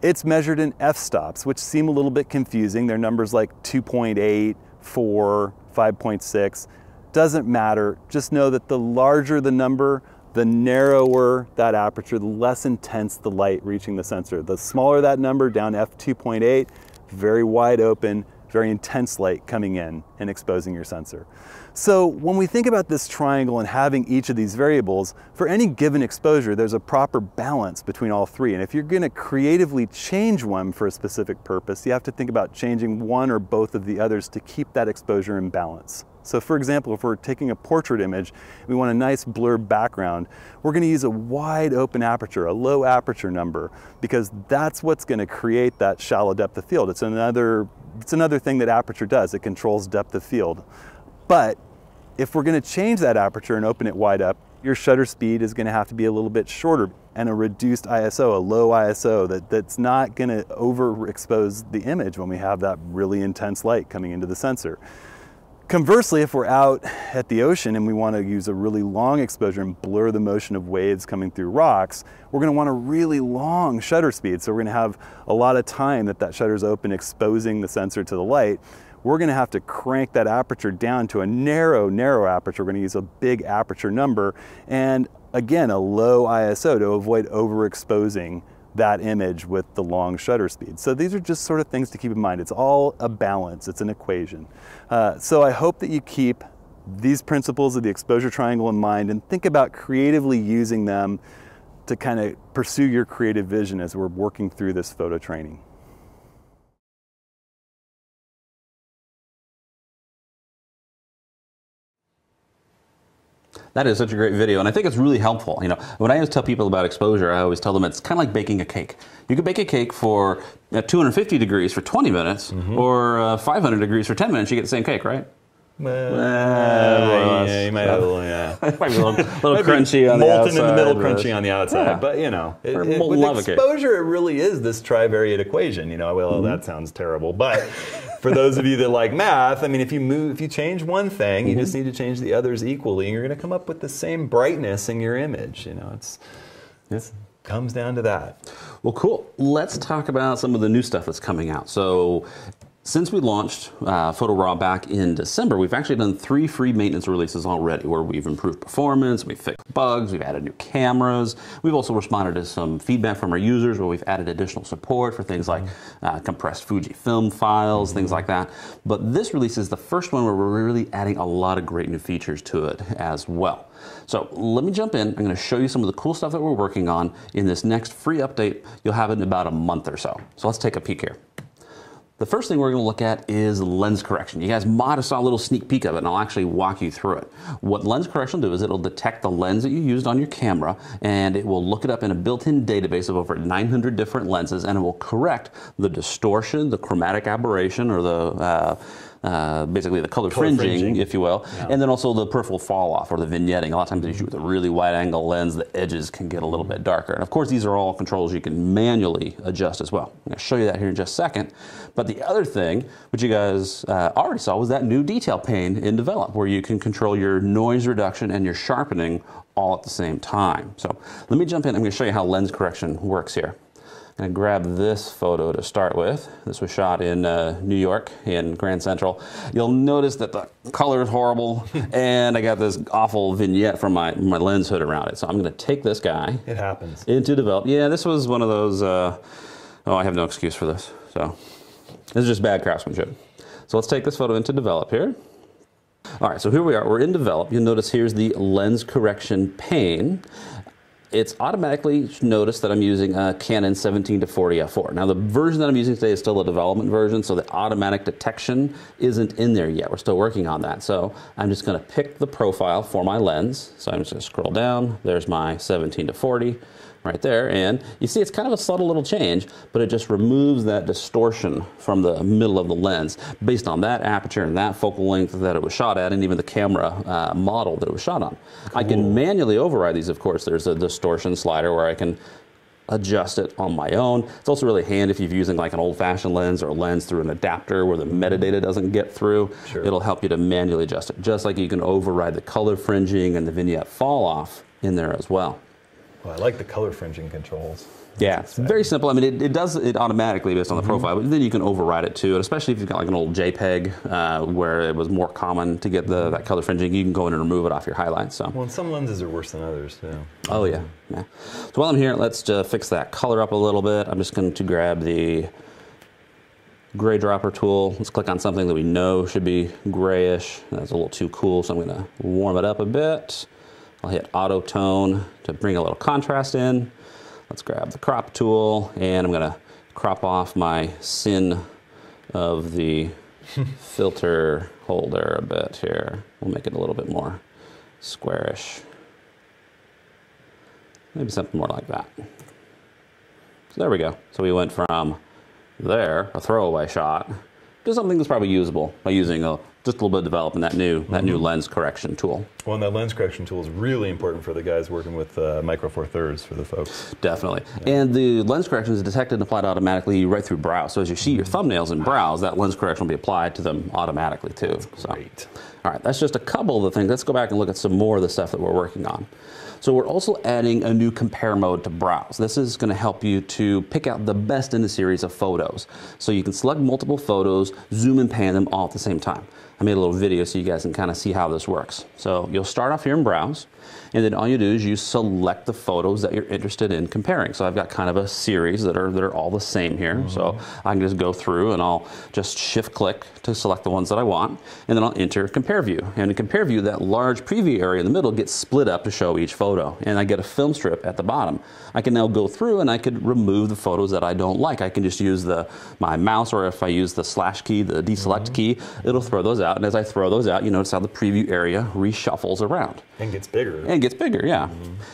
It's measured in f-stops, which seem a little bit confusing. They're numbers like 2.8, 4, 5.6. Doesn't matter. Just know that the larger the number, the narrower that aperture, the less intense the light reaching the sensor. The smaller that number, down f2.8, very wide open, very intense light coming in and exposing your sensor. So when we think about this triangle and having each of these variables, for any given exposure, there's a proper balance between all three. And if you're gonna creatively change one for a specific purpose, you have to think about changing one or both of the others to keep that exposure in balance. So for example, if we're taking a portrait image, we want a nice blurred background, we're gonna use a wide open aperture, a low aperture number, because that's what's gonna create that shallow depth of field. It's another thing that aperture does, it controls depth of field. But if we're gonna change that aperture and open it wide up, your shutter speed is gonna have to be a little bit shorter and a reduced ISO, a low ISO that's not gonna overexpose the image when we have that really intense light coming into the sensor. Conversely, if we're out at the ocean and we want to use a really long exposure and blur the motion of waves coming through rocks, we're going to want a really long shutter speed. So we're going to have a lot of time that shutter's open, exposing the sensor to the light. We're going to have to crank that aperture down to a narrow aperture. We're going to use a big aperture number and again, a low ISO to avoid overexposing that image with the long shutter speed. So these are just sort of things to keep in mind. It's all a balance, it's an equation. So I hope that you keep these principles of the exposure triangle in mind and think about creatively using them to kind of pursue your creative vision as we're working through this photo training. That is such a great video, and I think it's really helpful. You know, when I always tell people about exposure, I always tell them it's kind of like baking a cake. You can bake a cake for 250 degrees for 20 minutes, or 500 degrees for 10 minutes. You get the same cake, right? Yeah, you might have a little, It might be a little crunchy on the outside. Molten in the middle, crunchy on the outside. Yeah. But you know, molten lava with cake. exposure, it really is this trivariate equation. You know, well, that sounds terrible. But for those of you that like math, I mean, if you change one thing, you just need to change the others equally, and you're going to come up with the same brightness in your image. You know, it comes down to that. Well, cool. Let's talk about some of the new stuff that's coming out. So, since we launched Photo Raw back in December, we've actually done 3 free maintenance releases already where we've improved performance, we've fixed bugs, we've added new cameras. We've also responded to some feedback from our users where we've added additional support for things like compressed Fujifilm files, things like that. But this release is the first one where we're really adding a lot of great new features to it as well. So let me jump in. I'm going to show you some of the cool stuff that we're working on in this next free update. You'll have it in about a month or so. So let's take a peek here. The first thing we're going to look at is lens correction. You guys might have saw a little sneak peek of it, and I'll actually walk you through it. What lens correction will do is it'll detect the lens that you used on your camera, and it will look it up in a built-in database of over 900 different lenses, and it will correct the distortion, the chromatic aberration, or the basically the color fringing, if you will, and then also the peripheral fall off or the vignetting. A lot of times if you shoot with a really wide angle lens, the edges can get a little bit darker. And of course, these are all controls you can manually adjust as well. I'm going to show you that here in just a second. But the other thing, which you guys already saw, was that new detail pane in Develop, where you can control your noise reduction and your sharpening all at the same time. So let me jump in. I'm going to show you how lens correction works here. I'm going to grab this photo to start with. This was shot in New York in Grand Central. You'll notice that the color is horrible and I got this awful vignette from my lens hood around it. So I'm going to take this guy. It happens. Into develop. Yeah, this was one of those, oh, I have no excuse for this. So this is just bad craftsmanship. So let's take this photo into develop here. All right, so here we are. We're in develop. You'll notice here's the lens correction pane. It's automatically noticed that I'm using a Canon 17 to 40 f4. Now the version that I'm using today is still a development version, so the automatic detection isn't in there yet. We're still working on that. So I'm just going to pick the profile for my lens. So I'm just going to scroll down. There's my 17 to 40 right there, and you see it's kind of a subtle little change, but it just removes that distortion from the middle of the lens based on that aperture and that focal length that it was shot at, and even the camera model that it was shot on. Cool. I can manually override these, of course. There's a distortion slider where I can adjust it on my own. It's also really handy if you're using like an old-fashioned lens or a lens through an adapter where the metadata doesn't get through. Sure. It'll help you to manually adjust it, just like you can override the color fringing and the vignette fall off in there as well. Well, I like the color fringing controls. Yeah, it's very simple. I mean, it does it automatically based on the profile, but then you can override it too. And especially if you've got like an old JPEG where it was more common to get that color fringing, you can go in and remove it off your highlights. So. Well, and some lenses are worse than others too. Oh yeah, yeah. So while I'm here, let's fix that color up a little bit. I'm just going to grab the gray dropper tool. Let's click on something that we know should be grayish. That's a little too cool, so I'm going to warm it up a bit. I'll hit auto tone to bring a little contrast in. Let's grab the crop tool, and I'm going to crop off my sin of the filter holder a bit here. We'll make it a little bit more squarish. Maybe something more like that. So there we go. So we went from there, a throwaway shot, to something that's probably usable by using just a little bit of developing that new lens correction tool. Well, and that lens correction tool is really important for the guys working with Micro Four Thirds for the folks. Definitely. Yeah. And the lens correction is detected and applied automatically right through browse. So as you see your thumbnails in browse, that lens correction will be applied to them automatically too. That's great. All right, that's just a couple of the things. Let's go back and look at some more of the stuff that we're working on. So we're also adding a new compare mode to browse. This is going to help you to pick out the best in a series of photos. So you can select multiple photos, zoom and pan them all at the same time. I made a little video so you guys can kind of see how this works. So you'll start off here in browse, and then all you do is you select the photos that you're interested in comparing. So I've got kind of a series that are all the same here. So I can just go through and I'll just shift click to select the ones that I want, and then I'll enter compare view. And in compare view, that large preview area in the middle gets split up to show each photo, and I get a film strip at the bottom. I can now go through and I could remove the photos that I don't like. I can just use my mouse, or if I use the slash key, the deselect key, it'll throw those out. And as I throw those out, you notice how the preview area reshuffles around. And gets bigger. And gets bigger, yeah.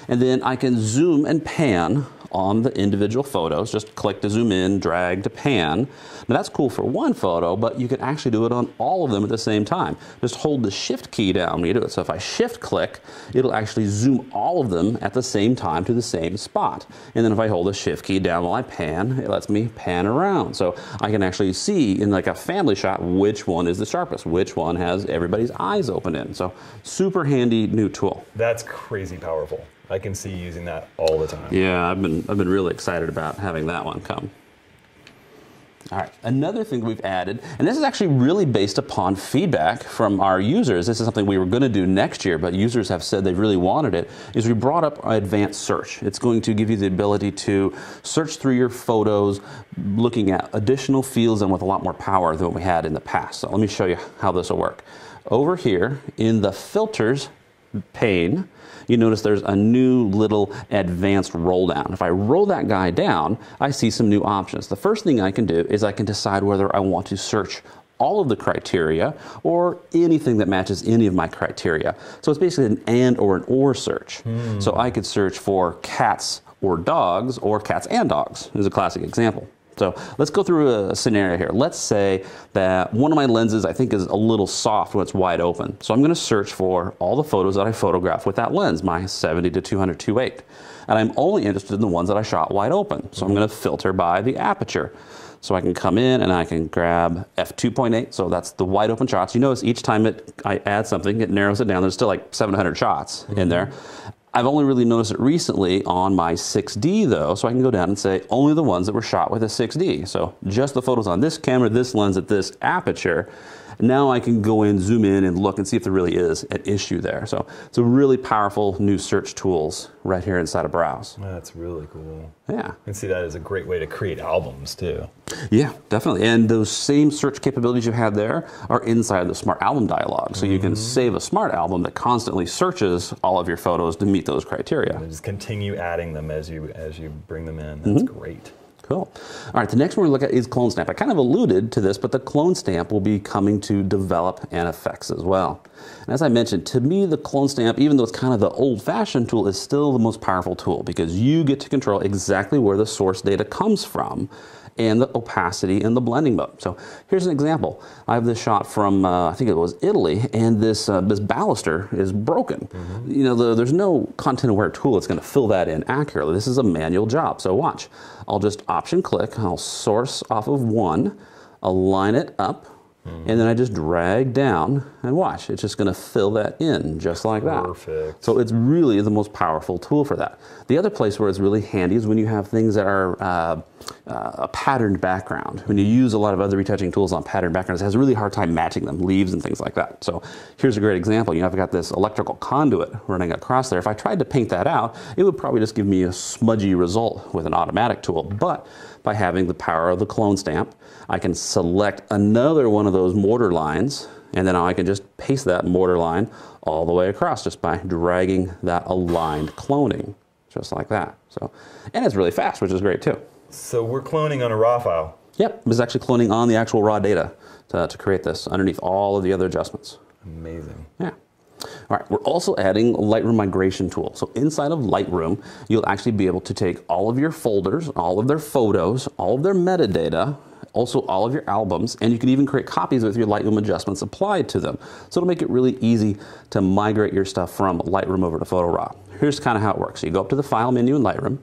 And then I can zoom and pan on the individual photos. Just click to zoom in, drag to pan. Now that's cool for one photo, but you can actually do it on all of them at the same time. Just hold the shift key down when you do it. So if I shift click, it'll actually zoom all of them at the same time to the same spot. And then if I hold the shift key down while I pan, it lets me pan around. So I can actually see in like a family shot which one is the sharpest, which one has everybody's eyes open in. So super handy new tool. That's crazy powerful. I can see using that all the time. Yeah, I've been really excited about having that one come. All right, another thing we've added, and this is actually really based upon feedback from our users. This is something we were going to do next year, but users have said they really wanted it, is we brought up advanced search. It's going to give you the ability to search through your photos, looking at additional fields and with a lot more power than what we had in the past. So let me show you how this will work. Over here in the filters pane, you notice there's a new little advanced roll down. If I roll that guy down, I see some new options. The first thing I can do is I can decide whether I want to search all of the criteria or anything that matches any of my criteria. So it's basically an and or an or search. So I could search for cats or dogs, or cats and dogs is a classic example. So let's go through a scenario here. Let's say that one of my lenses I think is a little soft when it's wide open. So I'm going to search for all the photos that I photographed with that lens, my 70 to 200 2.8. And I'm only interested in the ones that I shot wide open. So I'm going to filter by the aperture. So I can come in and I can grab f2.8, so that's the wide open shots. You notice each time I add something, it narrows it down. There's still like 700 shots in there. I've only really noticed it recently on my 6D though, so I can go down and say only the ones that were shot with a 6D. So just the photos on this camera, this lens at this aperture. Now I can go in, zoom in, and look and see if there really is an issue there. So it's a really powerful new search tools right here inside of Browse. That's really cool. Yeah. You can see that as a great way to create albums too. Yeah, definitely. And those same search capabilities you had there are inside the Smart Album dialog. So you can save a Smart Album that constantly searches all of your photos to meet those criteria. And just continue adding them as you bring them in. That's great. Cool. All right, the next one we're going to look at is Clone Stamp. I kind of alluded to this, but the Clone Stamp will be coming to Develop and Effects as well. And as I mentioned, to me, the Clone Stamp, even though it's kind of the old-fashioned tool, is still the most powerful tool because you get to control exactly where the source data comes from and the opacity and the blending mode. So here's an example. I have this shot from, I think it was Italy, and this baluster is broken. You know, there's no content-aware tool that's going to fill that in accurately. This is a manual job. So watch. I'll just Option click. I'll source off of one, align it up, and then I just drag down and watch. It's just going to fill that in just like that. Perfect. So it's really the most powerful tool for that. The other place where it's really handy is when you have things that are a patterned background. When you use a lot of other retouching tools on patterned backgrounds, it has a really hard time matching them, leaves and things like that. So here's a great example. You know, I've got this electrical conduit running across there. If I tried to paint that out, it would probably just give me a smudgy result with an automatic tool. But by having the power of the Clone Stamp, I can select another one of those mortar lines, and then I can just paste that mortar line all the way across just by dragging that aligned cloning, just like that. So, and it's really fast, which is great too. So we're cloning on a RAW file. Yep, it's actually cloning on the actual raw data to create this underneath all of the other adjustments. Amazing. Yeah. All right, we're also adding a Lightroom migration tool. So inside of Lightroom, you'll actually be able to take all of your folders, all of their photos, all of their metadata, also all of your albums, and you can even create copies with your Lightroom adjustments applied to them. So it'll make it really easy to migrate your stuff from Lightroom over to PhotoRAW. Here's kind of how it works. So you go up to the File menu in Lightroom,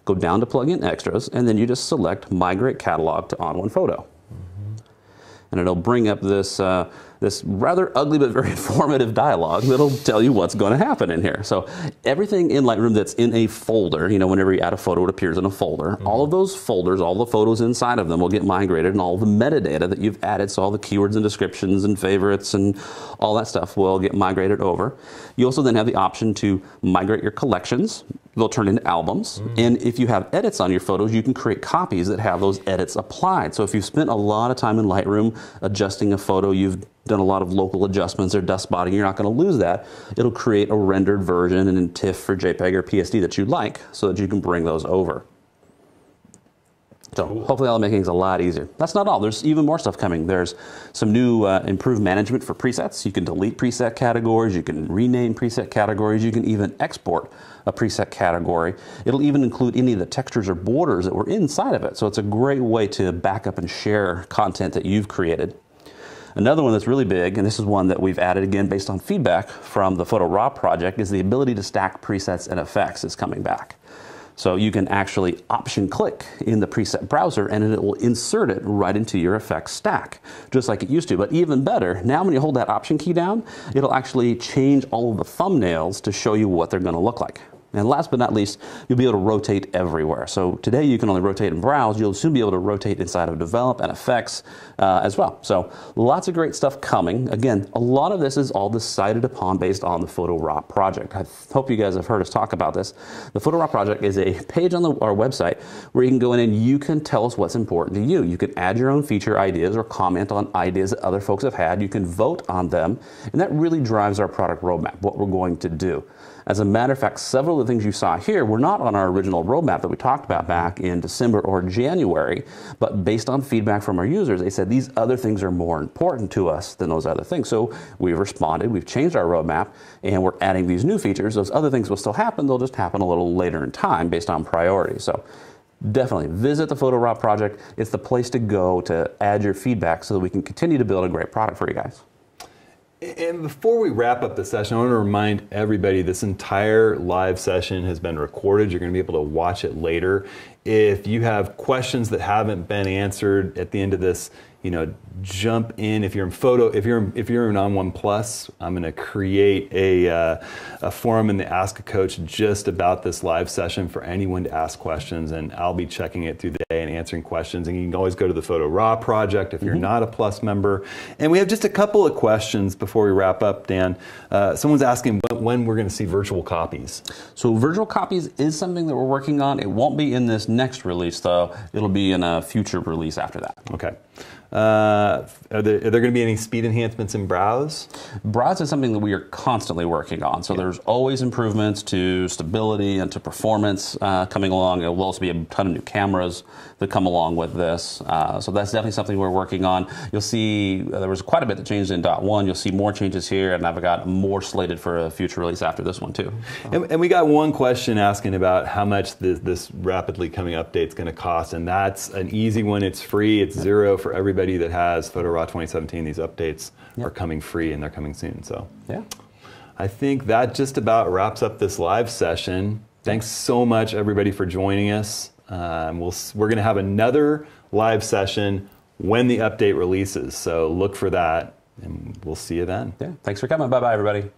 go down to Plugin Extras, and then you just select Migrate Catalog to ON1 Photo. And it'll bring up this this rather ugly but very informative dialog that'll tell you what's going to happen in here. So everything in Lightroom that's in a folder, you know, whenever you add a photo, it appears in a folder. All of those folders, all the photos inside of them will get migrated, and all the metadata that you've added, so all the keywords and descriptions and favorites and all that stuff will get migrated over. You also then have the option to migrate your collections. They'll turn into albums. And if you have edits on your photos, you can create copies that have those edits applied. So if you've spent a lot of time in Lightroom adjusting a photo, you've done a lot of local adjustments or dust spotting, you're not going to lose that. It'll create a rendered version and in TIFF for JPEG or PSD that you like so that you can bring those over. So hopefully that'll make things a lot easier. That's not all. There's even more stuff coming. There's some new improved management for presets. You can delete preset categories. You can rename preset categories. You can even export a preset category. It'll even include any of the textures or borders that were inside of it. So it's a great way to back up and share content that you've created. Another one that's really big, and this is one that we've added again based on feedback from the PhotoRAW project, is the ability to stack presets and effects is coming back. So you can actually option click in the preset browser and it will insert it right into your effects stack, just like it used to. But even better, now when you hold that option key down, it'll actually change all of the thumbnails to show you what they're going to look like. And last but not least, you'll be able to rotate everywhere. So today you can only rotate and browse. You'll soon be able to rotate inside of Develop and Effects as well. So lots of great stuff coming. Again, a lot of this is all decided upon based on the PhotoRAW project. I hope you guys have heard us talk about this. The PhotoRAW project is a page on our website where you can go in and you can tell us what's important to you. You can add your own feature ideas or comment on ideas that other folks have had. You can vote on them, and that really drives our product roadmap, what we're going to do. As a matter of fact, several of the things you saw here were not on our original roadmap that we talked about back in December or January, but based on feedback from our users, they said these other things are more important to us than those other things. So we've responded, we've changed our roadmap, and we're adding these new features. Those other things will still happen, they'll just happen a little later in time based on priority. So definitely visit the PhotoRAW project. It's the place to go to add your feedback so that we can continue to build a great product for you guys. And before we wrap up the session, I want to remind everybody this entire live session has been recorded. You're going to be able to watch it later. If you have questions that haven't been answered at the end of this, jump in. If you're in photo, if you're in ON1 Plus, I'm going to create a forum in the Ask a Coach just about this live session for anyone to ask questions, and I'll be checking it through the day and answering questions. And you can always go to the Photo Raw project if you're not a Plus member. And we have just a couple of questions before we wrap up, Dan. Someone's asking when we're going to see virtual copies. So virtual copies is something that we're working on. It won't be in this next release, though. It'll be in a future release after that. Okay. Are there going to be any speed enhancements in Browse? Browse is something that we are constantly working on. So there's always improvements to stability and to performance coming along. There will also be a ton of new cameras that come along with this. So that's definitely something we're working on. You'll see there was quite a bit that changed in .1. You'll see more changes here, and I've got more slated for a future release after this one too. And we got one question asking about how much this rapidly coming update is going to cost, and that's an easy one. It's free. It's $0 for everybody that has Photo Raw 2017. These updates are coming free, and they're coming soon. So yeah, I think that just about wraps up this live session. Thanks so much, everybody, for joining us. We're going to have another live session when the update releases, so look for that, and we'll see you then. yeah. Thanks for coming. Bye-bye, everybody.